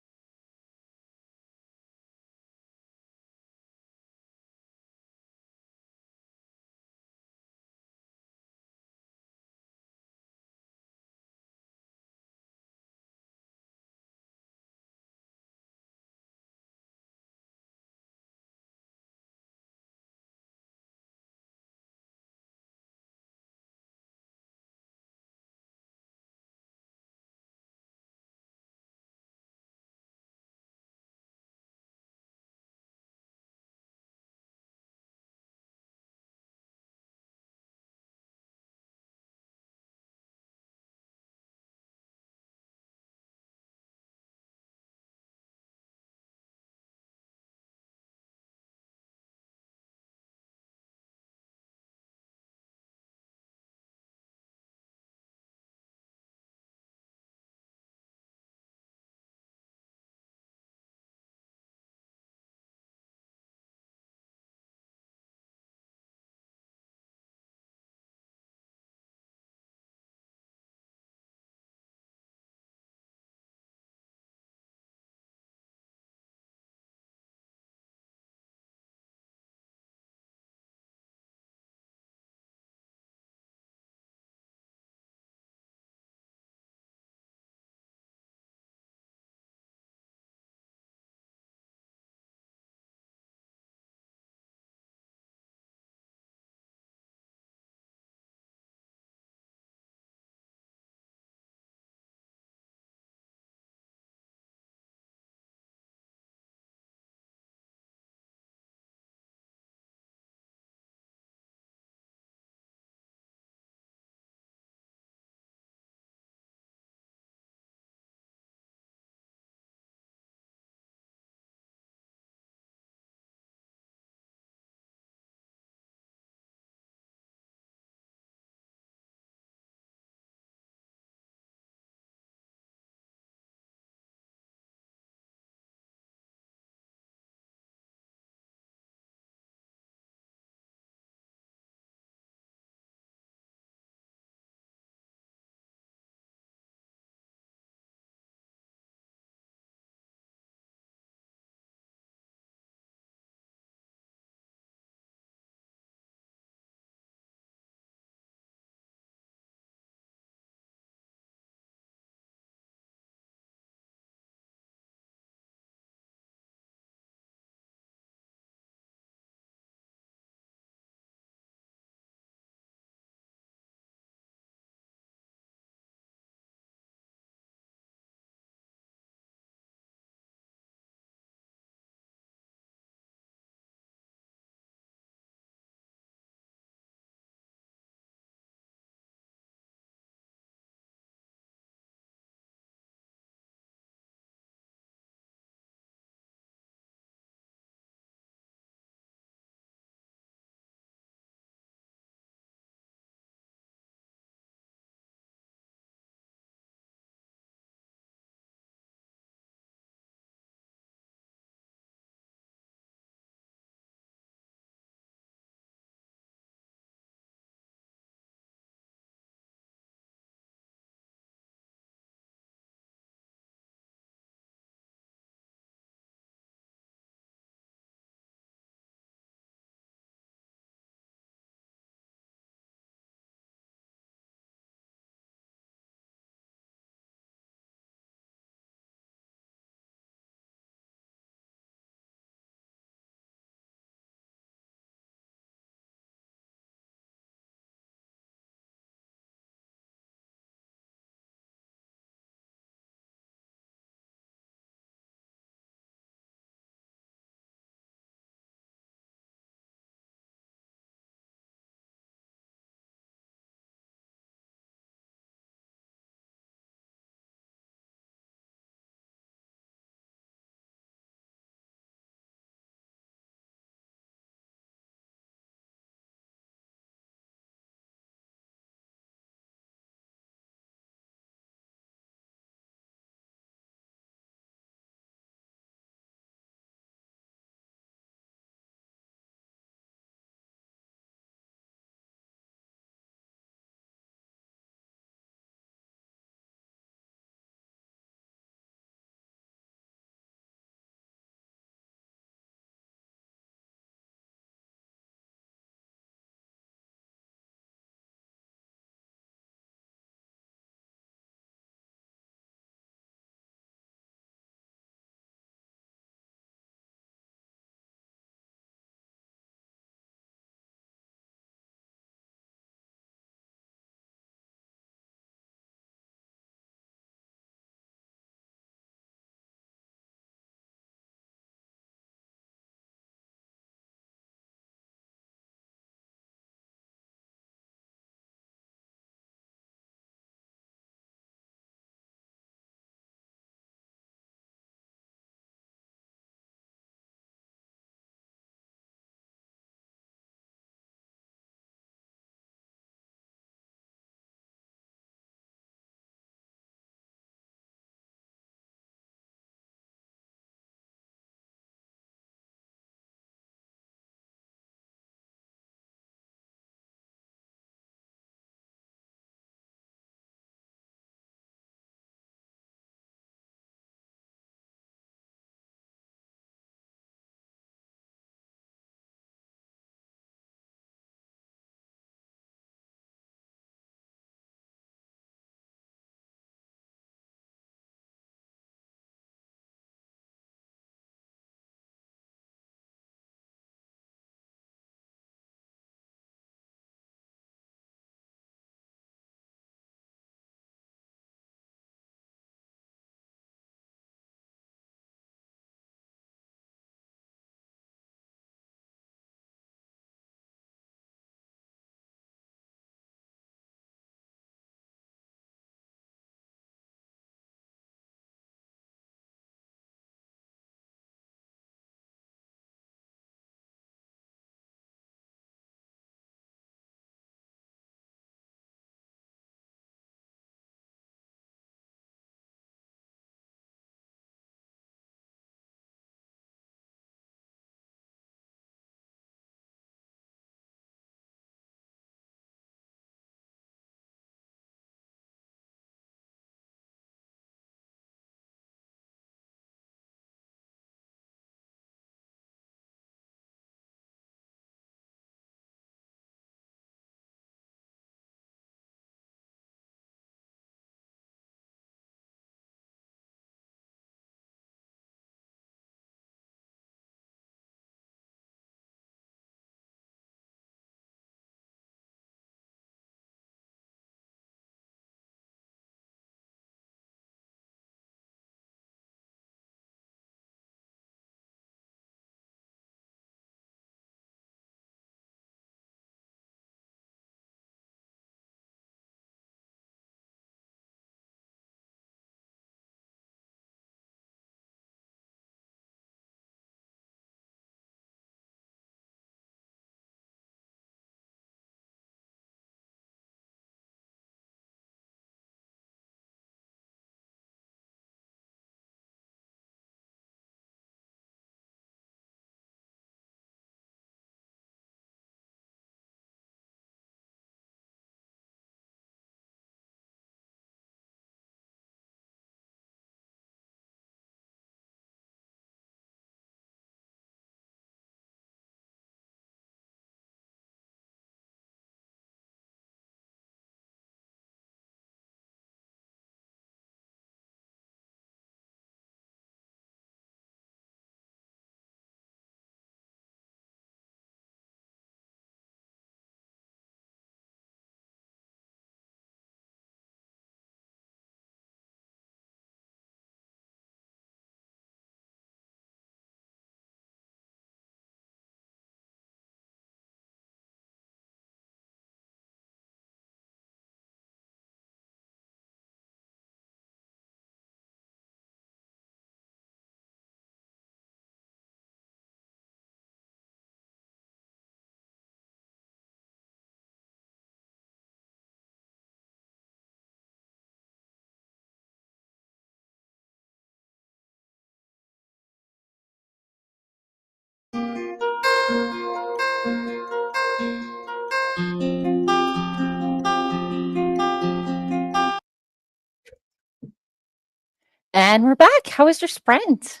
And we're back. How was your sprint?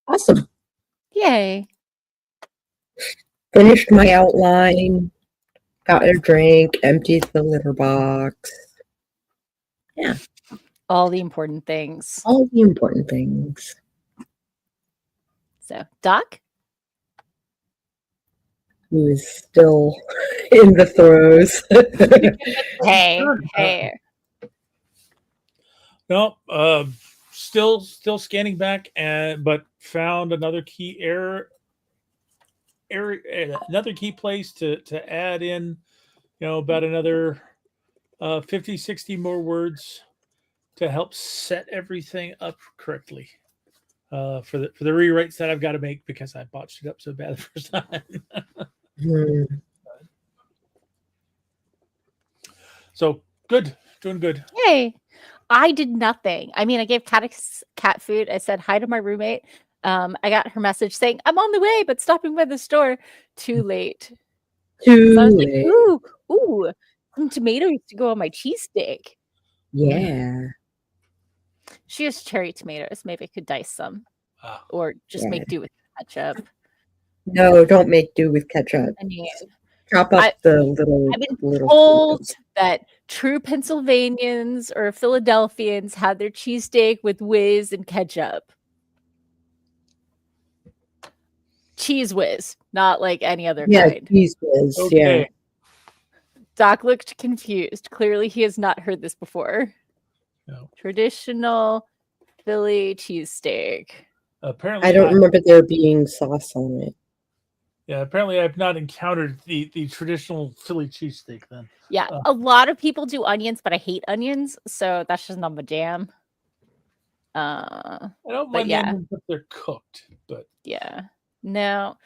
Awesome. Yay. Finished my outline, got a drink, emptied the litter box. Yeah. All the important things. All the important things. So, Doc? Who is still in the throes. Hey. No, still scanning back, but found another key another key place to add in, about another 50, 60 more words to help set everything up correctly for the rewrites that I've got to make because I botched it up so bad the first time. So good, doing good. Yay. I did nothing. I mean, I gave cat food. I said hi to my roommate. I got her message saying, I'm on the way, but stopping by the store. Too late. Too So I was late. like, ooh, some tomatoes to go on my cheesesteak. Yeah. She has cherry tomatoes. Maybe I could dice some. Or just Yeah. make do with ketchup. No, don't make do with ketchup. I mean, chop up the little. I've been little told tomatoes. that true Pennsylvanians or Philadelphians had their cheesesteak with whiz and ketchup. Cheese whiz, not like any other kind. Cheese whiz. Okay. Yeah. Doc looked confused. Clearly, he has not heard this before. No. Traditional Philly cheesesteak. Apparently, I don't remember there being sauce on it. Yeah, apparently I've not encountered the traditional Philly cheesesteak then. Yeah, a lot of people do onions, but I hate onions, so that's just not my jam. I don't mind yeah. onions if they're cooked, but yeah. No,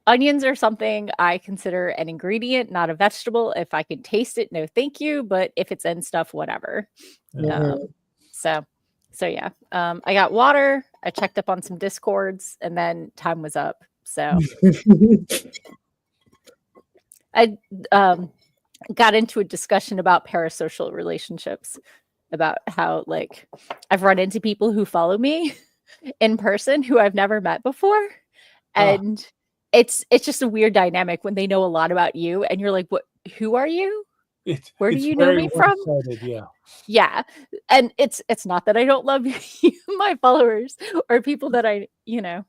onions are something I consider an ingredient, not a vegetable. If I can taste it, no thank you. But if it's in stuff, whatever. So yeah. I got water. I checked up on some Discords, and then time was up. So I got into a discussion about parasocial relationships, about how like I've run into people who follow me in person who I've never met before. And it's just a weird dynamic when they know a lot about you and you're like, what, who are you? Where do you know me from? Yeah. Yeah. And it's not that I don't love you, my followers or people that I,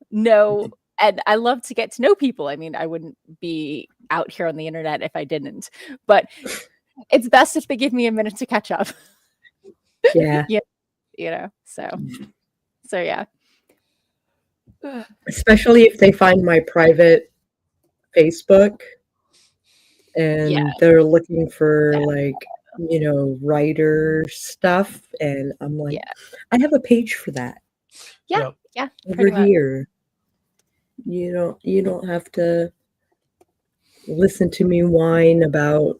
know. And I love to get to know people. I mean, I wouldn't be out here on the internet if I didn't, but it's best if they give me a minute to catch up. Yeah. So yeah. Especially if they find my private Facebook and they're looking for writer stuff, and I'm like, I have a page for that. Yeah. Over here. You don't have to listen to me whine about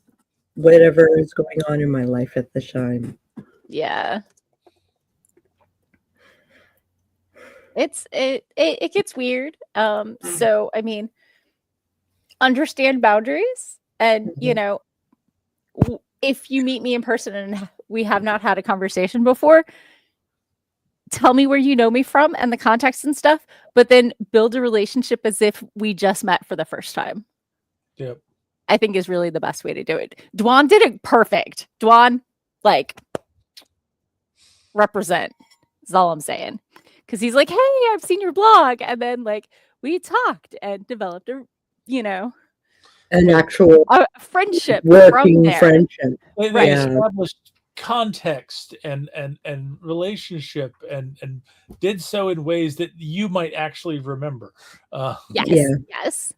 whatever is going on in my life at the time. Yeah. It gets weird. So I mean, understand boundaries, and if you meet me in person and we have not had a conversation before, tell me where you know me from and the context and stuff, but then build a relationship as if we just met for the first time. Yep. I think is really the best way to do it. Dwan did it perfect. Dwan, represent is all I'm saying. Because he's like, hey, I've seen your blog. And then we talked and developed an actual friendship, working friendship. They established context and relationship and did so in ways that you might actually remember. Yes.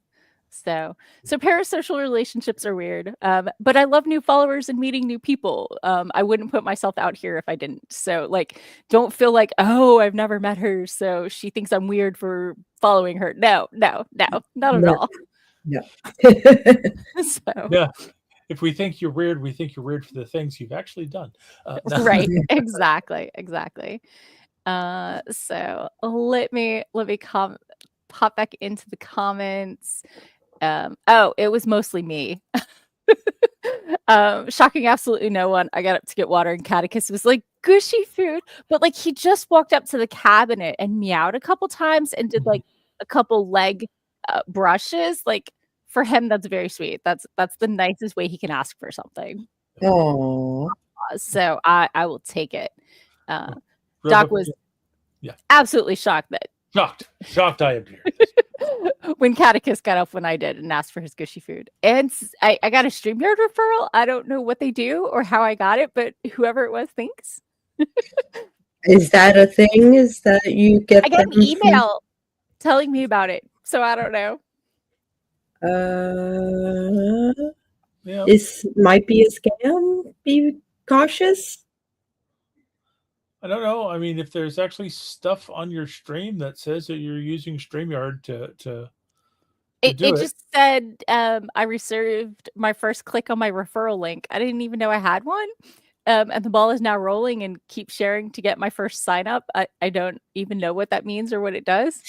So parasocial relationships are weird, but I love new followers and meeting new people. I wouldn't put myself out here if I didn't. So don't feel like, oh, I've never met her, so she thinks I'm weird for following her. No, not at all. Yeah. Yeah. If we think you're weird, we think you're weird for the things you've actually done. Right. Exactly. So let me pop back into the comments. It was mostly me. Shocking absolutely no one. I got up to get water and Catechus was like, gushy food. But like he just walked up to the cabinet and meowed a couple times and did like a couple leg brushes. Like for him, that's very sweet. That's the nicest way he can ask for something. Oh, So I will take it. Rub Doc up was yeah. absolutely shocked that shocked I am here. when Catechus got up when I did and asked for his gushy food. And I got a StreamYard referral. I don't know what they do or how I got it, but whoever it was, thanks. is that a thing? Is that you get? I got an email telling me about it, so I don't know. Yeah. This might be a scam. Be cautious. I don't know. I mean, if there's actually stuff on your stream that says that you're using StreamYard to It do just said I reserved my first click on my referral link. I didn't even know I had one. And the ball is now rolling and keep sharing to get my first sign up. I don't even know what that means or what it does.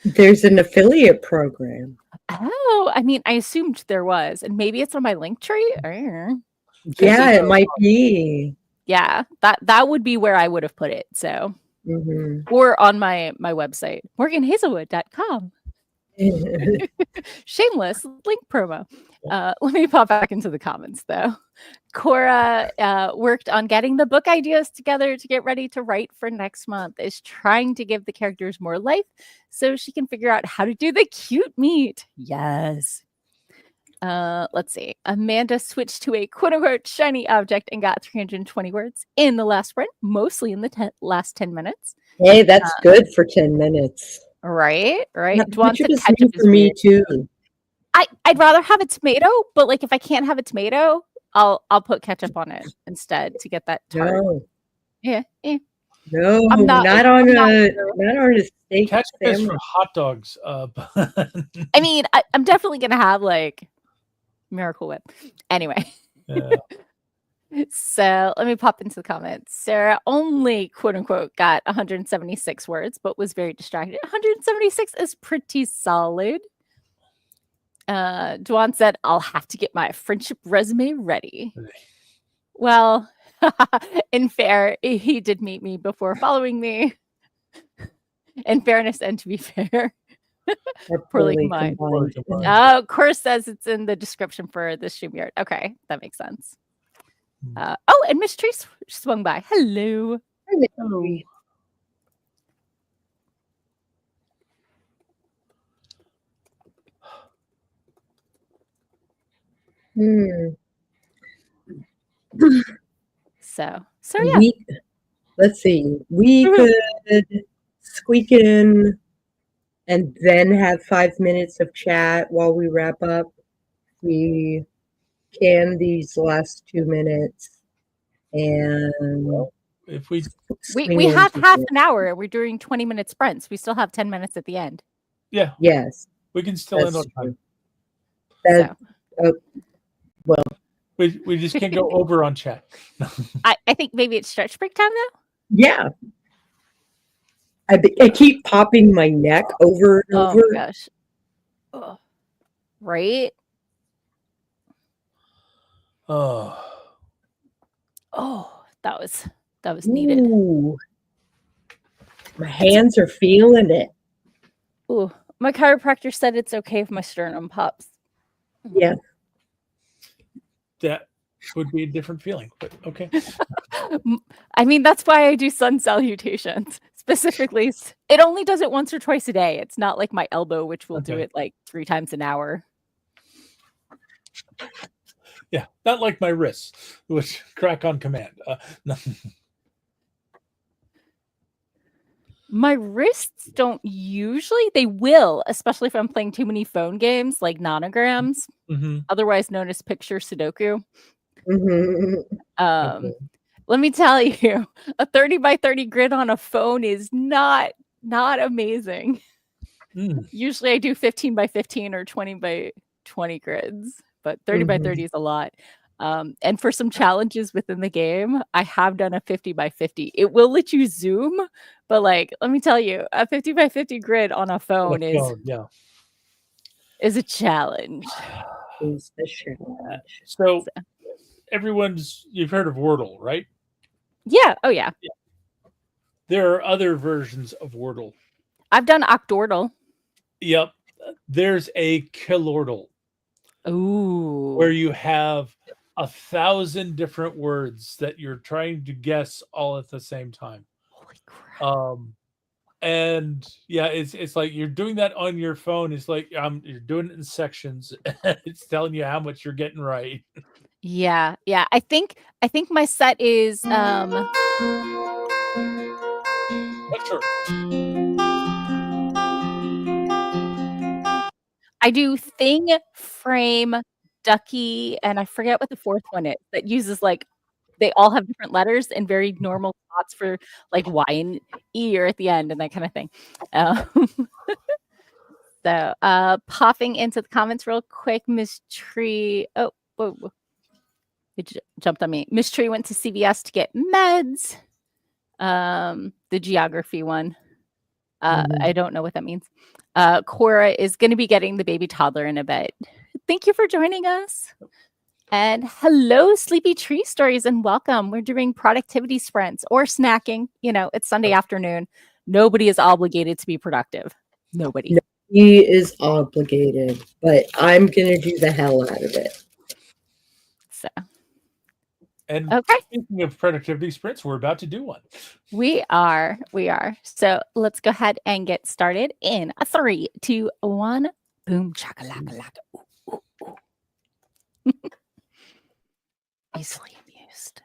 There's an affiliate program. Oh, I mean, I assumed there was, and maybe it's on my link tree. Yeah, it might be. Yeah, that would be where I would have put it. So, or on my website, morganhazelwood.com. Shameless link promo. Let me pop back into the comments though. Cora worked on getting the book ideas together to get ready to write for next month, is trying to give the characters more life so she can figure out how to do the cute meet. Yes. Let's see. Amanda switched to a quote-unquote shiny object and got 320 words in the last sprint, mostly in the last 10 minutes. Hey, that's good for 10 minutes. Right. Ketchup is new for me too. I'd rather have a tomato, but like if I can't have a tomato, I'll put ketchup on it instead to get that tart. No. Yeah. No, not on a steak. Ketchup is for hot dogs. I mean, I'm definitely gonna have like Miracle Whip. Anyway. Yeah. So let me pop into the comments. Sarah only quote unquote got 176 words, but was very distracted. 176 is pretty solid. Dwan said, I'll have to get my friendship resume ready. Well, in fair, he did meet me before following me. In fairness, and to be fair. Poorly combined. Oh, Chris says it's in the description for the StreamYard. Okay, that makes sense. Oh, and Miss Tree swung by. Hello. Hello. So yeah. Let's see. We could squeak in and then have 5 minutes of chat while we wrap up. We can these last 2 minutes, and if we have half an hour, we're doing 20-minute sprints. We still have 10 minutes at the end. Yeah. Yes. We can still end on time. Well, we just can't go over on chat. I think maybe it's stretch break time though. Yeah. I keep popping my neck over and over. Oh my gosh. Oh. Right? Oh, that was needed. Ooh. My hands are feeling it. Ooh, my chiropractor said it's okay if my sternum pops. Yeah. That would be a different feeling, but okay. I mean, that's why I do sun salutations. Specifically, it only does it once or twice a day. It's not like my elbow, which will do it like 3 times an hour. Yeah, not like my wrists, which crack on command. No. My wrists don't usually. They will, especially if I'm playing too many phone games like Nonograms, otherwise known as Picture Sudoku. Okay. Let me tell you, a 30 by 30 grid on a phone is not amazing. Usually I do 15 by 15 or 20 by 20 grids, but 30 by 30 is a lot. And for some challenges within the game, I have done a 50 by 50. It will let you zoom, but like, let me tell you, a 50 by 50 grid on a phone is a challenge. Is a challenge. So you've heard of Wordle, right? Yeah. Oh yeah. There are other versions of Wordle. I've done Octordle. Yep. There's a Kilordle Ooh. where you have 1,000 different words that you're trying to guess all at the same time. Holy crap. And yeah, it's like you're doing that on your phone. It's like you're doing it in sections. It's telling you how much you're getting right. Yeah. Yeah. I think my set is But sure. I do thing, frame, ducky, and I forget what the fourth one is that uses like they all have different letters and very normal spots for like Y and E or at the end and that kind of thing. Um, so popping into the comments real quick, Miss Tree. Oh, whoa, whoa. It jumped on me. Miss Tree went to CVS to get meds. The geography one. I don't know what that means. Cora is going to be getting the baby toddler in a bit. Thank you for joining us. And hello, Sleepy Tree Stories, and welcome. We're doing productivity sprints or snacking. You know, it's Sunday afternoon. Nobody is obligated to be productive. Nobody. No, he is obligated, but I'm gonna do the hell out of it. So, And okay. speaking of productivity sprints, we're about to do one. We are. So let's go ahead and get started in a 3, 2, 1. Boom, chakalaka laka. Ooh, ooh, ooh. Easily amused.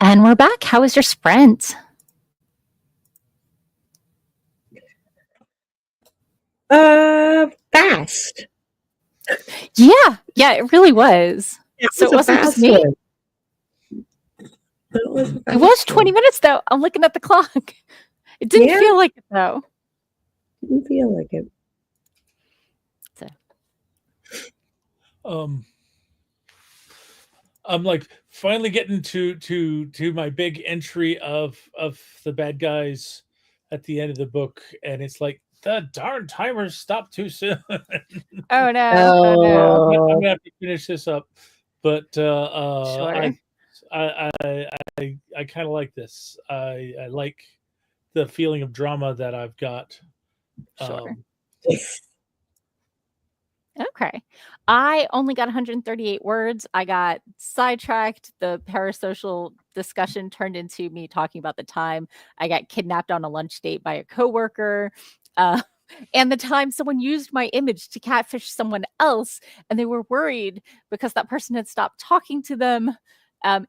And we're back. How was your sprint? Fast. Yeah, it really was. So it wasn't just me. It was 20 minutes though. I'm looking at the clock. It didn't feel like it though. Didn't feel like it. I'm like finally getting to my big entry of the bad guys at the end of the book, and it's like the darn timers stopped too soon. Oh no! I'm gonna have to finish this up, but Sure. I kind of like this. I like the feeling of drama that I've got. Sure. Okay. I only got 138 words. I got sidetracked. The parasocial discussion turned into me talking about the time I got kidnapped on a lunch date by a coworker. And the time someone used my image to catfish someone else, and they were worried because that person had stopped talking to them.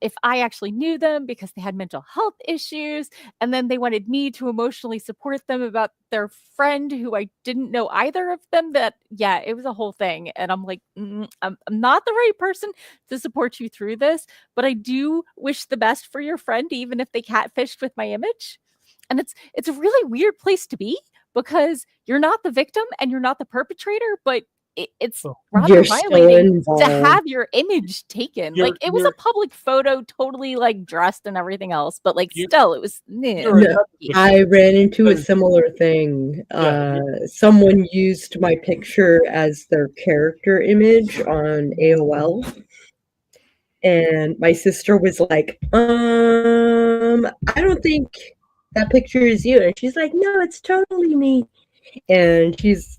If I actually knew them because they had mental health issues, and then they wanted me to emotionally support them about their friend who I didn't know either of them. It was a whole thing. And I'm like, I'm not the right person to support you through this, but I do wish the best for your friend, even if they catfished with my image. And it's a really weird place to be because you're not the victim and you're not the perpetrator, but it's rather violating to have your image taken. It was a public photo, totally like dressed and everything else, but still it was. I ran into a similar thing. Someone used my picture as their character image on AOL, and my sister was like, I don't think that picture is you. And she's like, no, it's totally me. And she's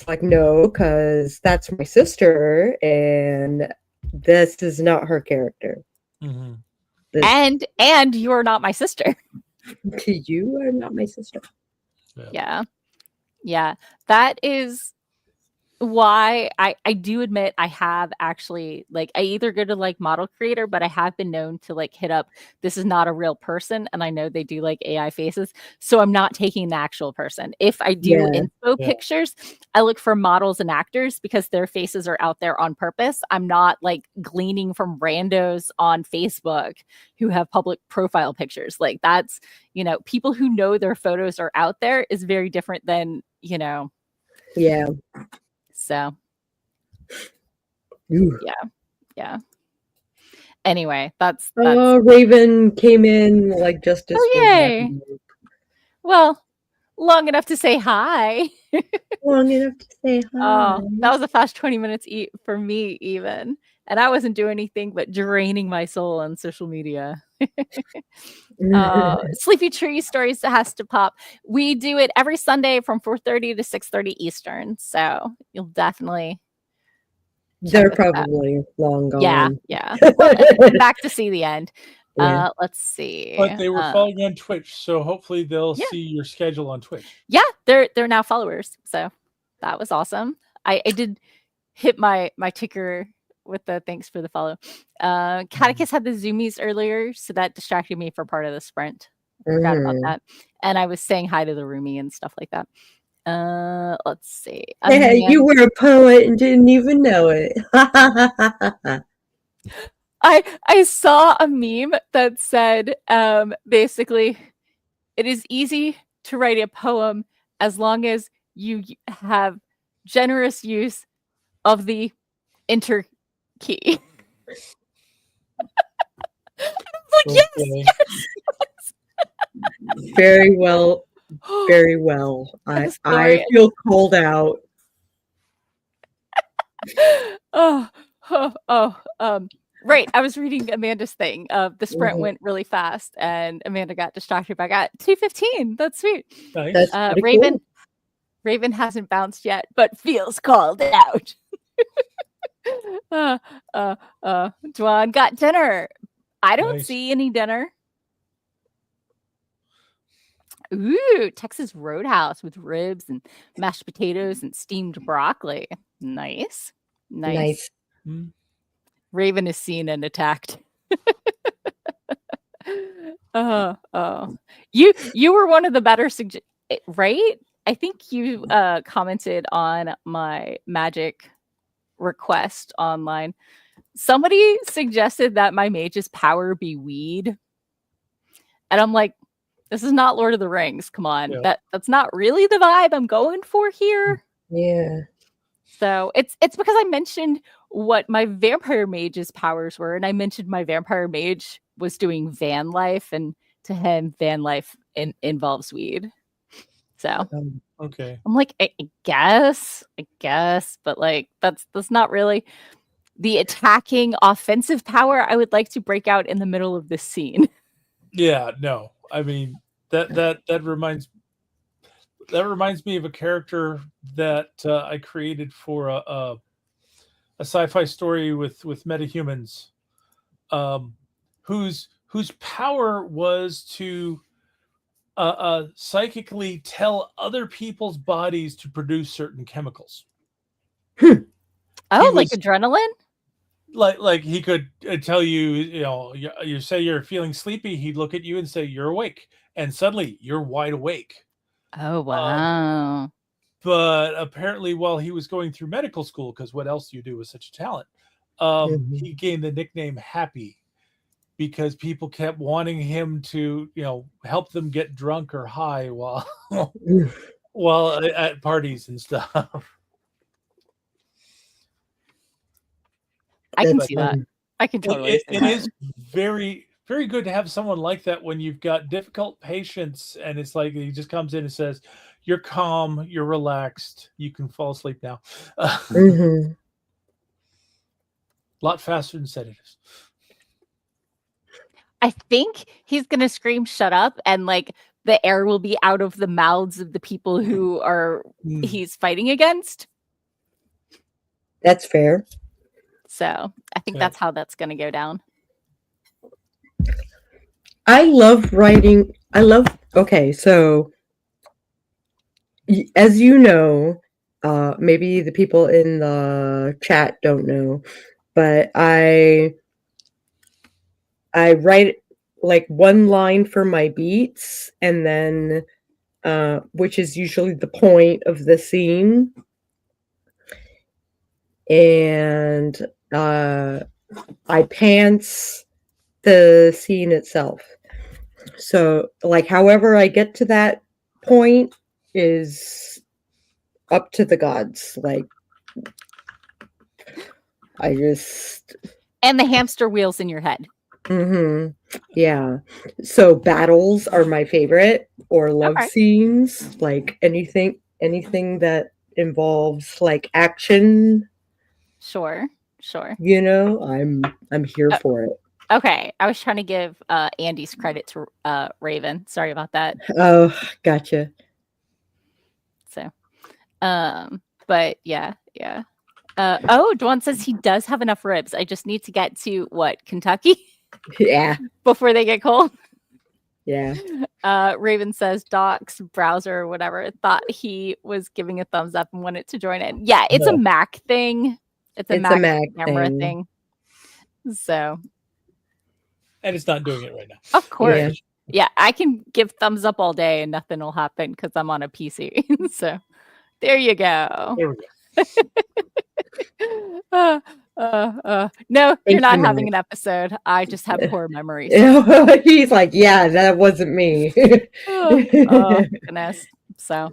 like, no, because that's my sister, and this is not her character. Mm-hmm. And you're not my sister. You are not my sister. Yeah. That is why I do admit I have actually I either go to Model Creator, but I have been known to hit up, this is not a real person, and I know they do AI faces, so I'm not taking the actual person. If I do info pictures, I look for models and actors because their faces are out there on purpose. I'm not gleaning from randos on Facebook who have public profile pictures. That's, people who know their photos are out there is very different than, So, yeah. Anyway, that's Raven came in just as yay. Well, long enough to say hi. Long enough to say hi. That was a fast 20 minutes for me even. And I wasn't doing anything but draining my soul on social media. Sleepy Tree Stories has to pop. We do it every Sunday from 4:30 to 6:30 Eastern. So you'll definitely. They're probably long gone. Yeah. Come back to see the end. Let's see. But they were following on Twitch, so hopefully they'll see your schedule on Twitch. Yeah, they're now followers, so that was awesome. I did hit my ticker with the thanks for the follow. Catechus had the zoomies earlier, so that distracted me for part of the sprint. I forgot about that. And I was saying hi to the roomie and stuff like that. Let's see. Yeah, you were a poet and didn't even know it. I saw a meme that said basically, it is easy to write a poem as long as you have generous use of the enter key. Yes. Very well. Very well. I feel called out. Right. I was reading Amanda's thing. The sprint went really fast, and Amanda got distracted by 2:15. That's sweet. Nice. That's Raven. Cool. Raven hasn't bounced yet, but feels called out. Dwan got dinner. I don't see any dinner. Ooh, Texas Roadhouse with ribs and mashed potatoes and steamed broccoli. Nice. Mm. Raven is seen and attacked. Oh, you were one of the better right? I think you commented on my magic request online. Somebody suggested that my mage's power be weed, and I'm like, this is not Lord of the Rings. Come on, Yeah. that's not really the vibe I'm going for here. Yeah. So it's because I mentioned what my vampire mage's powers were, and I mentioned my vampire mage was doing van life, and to him, van life involves weed. So Okay. I'm like, I guess, but like that's not really the attacking offensive power I would like to break out in the middle of this scene. Yeah, no. I mean that reminds me of a character that I created for a sci-fi story with metahumans, whose power was to psychically tell other people's bodies to produce certain chemicals. Oh, like was- adrenaline? Like he could tell you, you say you're feeling sleepy, he'd look at you and say you're awake, and suddenly you're wide awake. Oh, wow. But apparently, while he was going through medical school, because what else do you do with such a talent, he gained the nickname Happy because people kept wanting him to, help them get drunk or high while at parties and stuff. I can That's see that. fun. I can totally see It that. is very, very good to have someone like that when you've got difficult patients, and it's like he just comes in and says, "You're calm, you're relaxed, you can fall asleep now." A lot faster than sedatives. I think he's gonna scream "shut up," and like the air will be out of the mouths of the people who are he's fighting against. That's fair. So I think that's how that's gonna go down. I love writing. Okay, so as you know, maybe the people in the chat don't know, but I write like one line for my beats, and then which is usually the point of the scene, and I pants the scene itself. So like however I get to that point is up to the gods. Like I just And the hamster wheels in your head. Yeah. So battles are my favorite, or love scenes, like anything that involves like action. Sure. I'm here for it. Okay, I was trying to give Andy's credit to Raven. Sorry about that. Oh, gotcha. So, but yeah. Dwan says he does have enough ribs. I just need to get to Kentucky? Yeah. Before they get cold. Yeah. Raven says Doc's browser or whatever thought he was giving a thumbs up and wanted to join in. Yeah, it's a Mac thing. It's a Mac camera thing. So. And it's not doing it right now. Of course. Yeah, I can give thumbs up all day and nothing will happen because I'm on a PC. So there you go. There we go. No, you're not having an episode. I just have poor memories. He's like, yeah, that wasn't me. Oh, goodness. So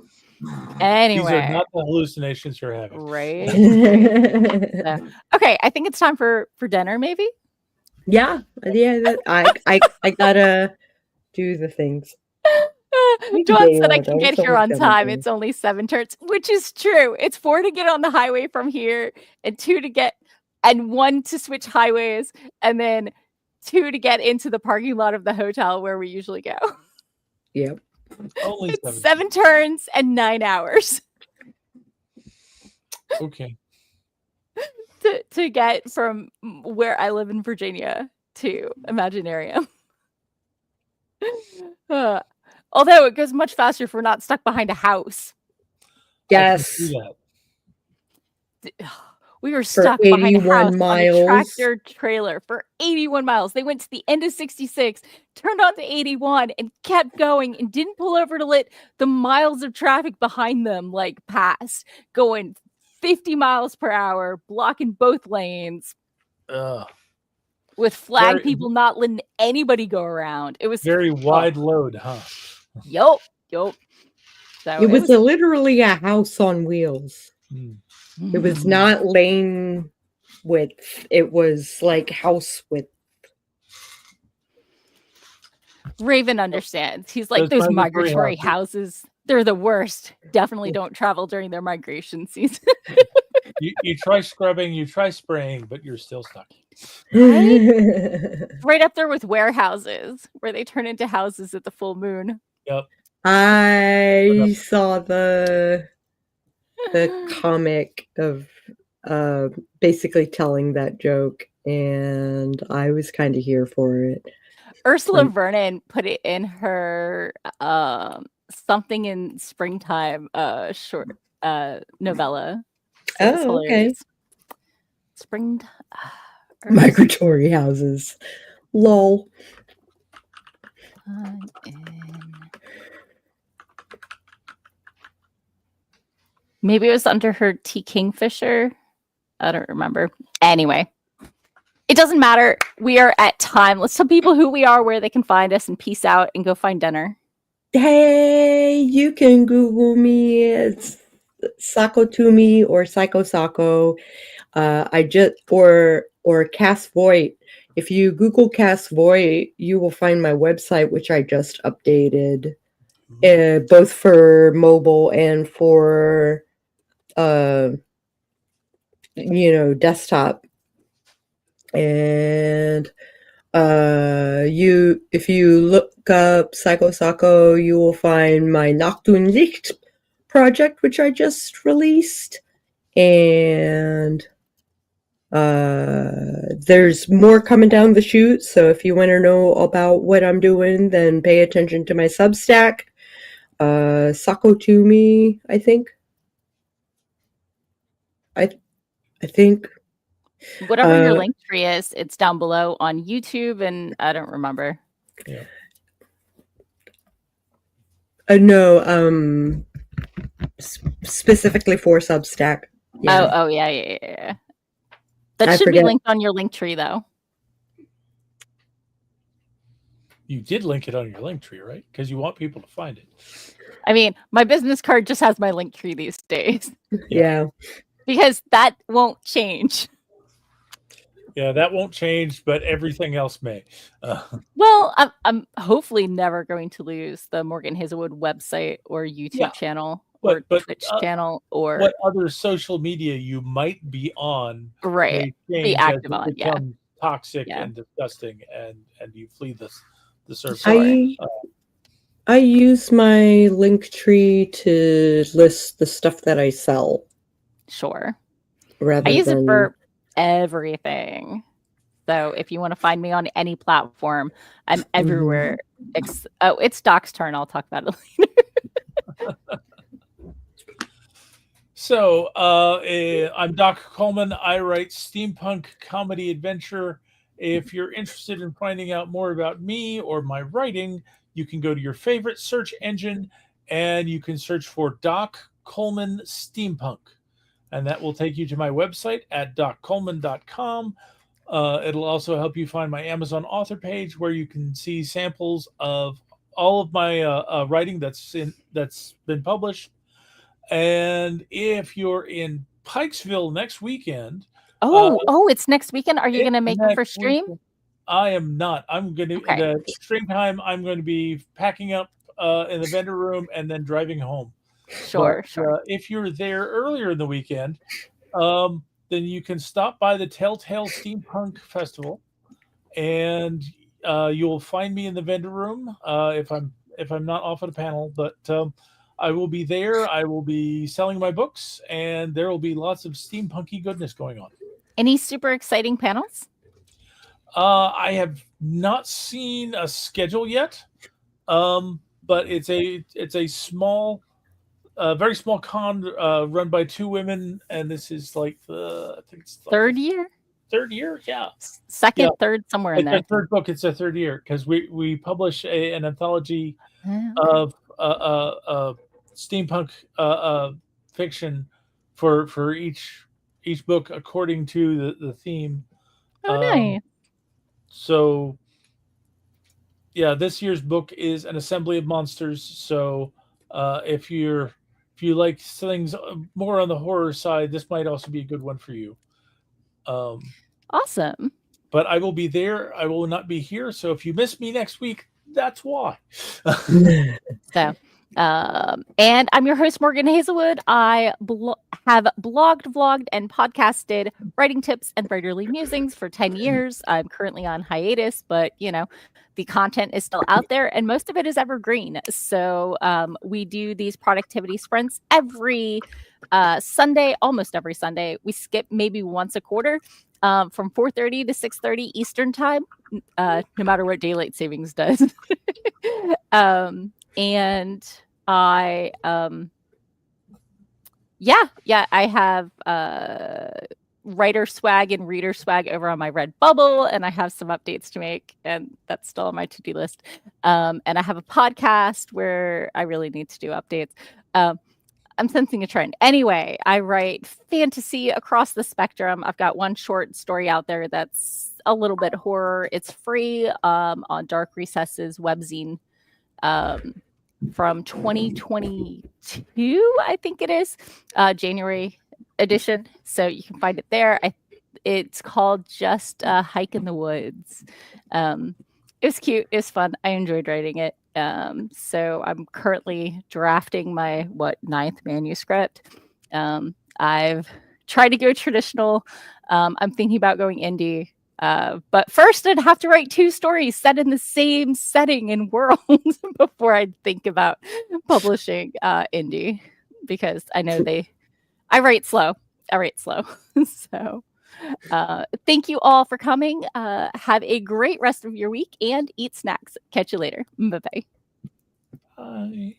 anyway. These are not the hallucinations you're having. Right. So, okay, I think it's time for dinner, maybe? Yeah. I gotta do the things. Dawn said I can get here on time. It's only 7 turns, which is true. It's 4 to get on the highway from here, and 2 to get, and 1 to switch highways, and then 2 to get into the parking lot of the hotel where we usually go. Yep. Only it's 7 turns and 9 hours. Okay. To get from where I live in Virginia to Imaginarium. Although it goes much faster if we're not stuck behind a house. Yes. We were stuck behind a 81 house miles. on a tractor trailer for 81 miles. They went to the end of 66, turned on to 81, and kept going and didn't pull over to let the miles of traffic behind them like pass, going 50 miles per hour, blocking both lanes with flag people not letting anybody go around. It was very wide load, huh? Yup. So it was literally a house on wheels. It was not lane width. It was like house width. Raven understands. He's like, those migratory houses, they're the worst. Definitely don't travel during their migration season. You try scrubbing, you try spraying, but you're still stuck. Right up there with warehouses, where they turn into houses at the full moon. Yep. I saw the comic of basically telling that joke, and I was kind of here for it. Ursula Vernon put it in her something in springtime short novella. So oh, okay. Spring migratory houses. Lol. Maybe it was under her T. Kingfisher. I don't remember. Anyway, it doesn't matter. We are at time. Let's tell people who we are, where they can find us, and peace out and go find dinner. Hey, you can Google me. It's Sako to me or Sako. Or Cass Voight. If you Google Cass Voight, you will find my website, which I just updated, both for mobile and for desktop. And if you look up Sako, you will find my Nachtun project, which I just released, and there's more coming down the chute. So if you want to know about what I'm doing, then pay attention to my Substack, Sako to me. I think. Whatever your link tree is, it's down below on YouTube, and I don't remember. Yeah. No, specifically for Substack. Yeah. Oh, yeah. That should be linked on your link tree, though. You did link it on your link tree, right? Because you want people to find it. I mean, my business card just has my link tree these days. Yeah. Because that won't change. Yeah, that won't change, but everything else may. Well, I'm hopefully never going to lose the Morgan Hazelwood website or YouTube channel or Twitch channel or what other social media you might be on. Right. Be active on, toxic and disgusting, and you flee the surface. I use my link tree to list the stuff that I sell. Sure. I use it for everything. So if you want to find me on any platform, I'm everywhere. It's Doc's turn. I'll talk about it later. So I'm Doc Coleman. I write steampunk comedy adventure. If you're interested in finding out more about me or my writing, you can go to your favorite search engine and you can search for Doc Coleman Steampunk. And that will take you to my website at doccoleman.com. It'll also help you find my Amazon author page where you can see samples of all of my writing that's been published. And if you're in Pikesville next weekend. It's next weekend. Are you going to make it for stream? Weekend. I am not. I'm going to, the stream time, I'm going to be packing up in the vendor room and then driving home. Sure. If you're there earlier in the weekend, then you can stop by the Telltale Steampunk Festival, and you'll find me in the vendor room if I'm not off at a panel. But I will be there. I will be selling my books, and there will be lots of steampunky goodness going on. Any super exciting panels? I have not seen a schedule yet, but it's a small a very small con run by 2 women, and this is like I think it's like Third year? third year, yeah. Second, Yeah. third, somewhere in It's there. our third book. It's our third year because we publish an anthology Oh, of steampunk fiction for each book according to the theme. nice. So yeah, this year's book is an assembly of monsters. So if you like things more on the horror side, this might also be a good one for you. Awesome. But I will be there. I will not be here. So if you miss me next week, that's why. So, and I'm your host, Morgan Hazelwood. I have blogged, vlogged, and podcasted writing tips and writerly musings for 10 years. I'm currently on hiatus, but the content is still out there and most of it is evergreen. So we do these productivity sprints every Sunday, almost every Sunday. We skip maybe once a quarter from 4:30 to 6:30 Eastern time, no matter what daylight savings does. And I I have writer swag and reader swag over on my Redbubble, and I have some updates to make, and that's still on my to-do list. And I have a podcast where I really need to do updates. I'm sensing a trend. Anyway, I write fantasy across the spectrum. I've got one short story out there that's a little bit horror. It's free on Dark Recesses webzine from 2022, I think it is, January edition. So you can find it there. It's called Just a Hike in the Woods. It was cute. It was fun. I enjoyed writing it. So I'm currently drafting my 9th manuscript. I've tried to go traditional. I'm thinking about going indie. But first I'd have to write 2 stories set in the same setting and world before I'd think about publishing indie, because I know I write slow. So thank you all for coming. Have a great rest of your week and eat snacks. Catch you later. Bye-bye. Bye.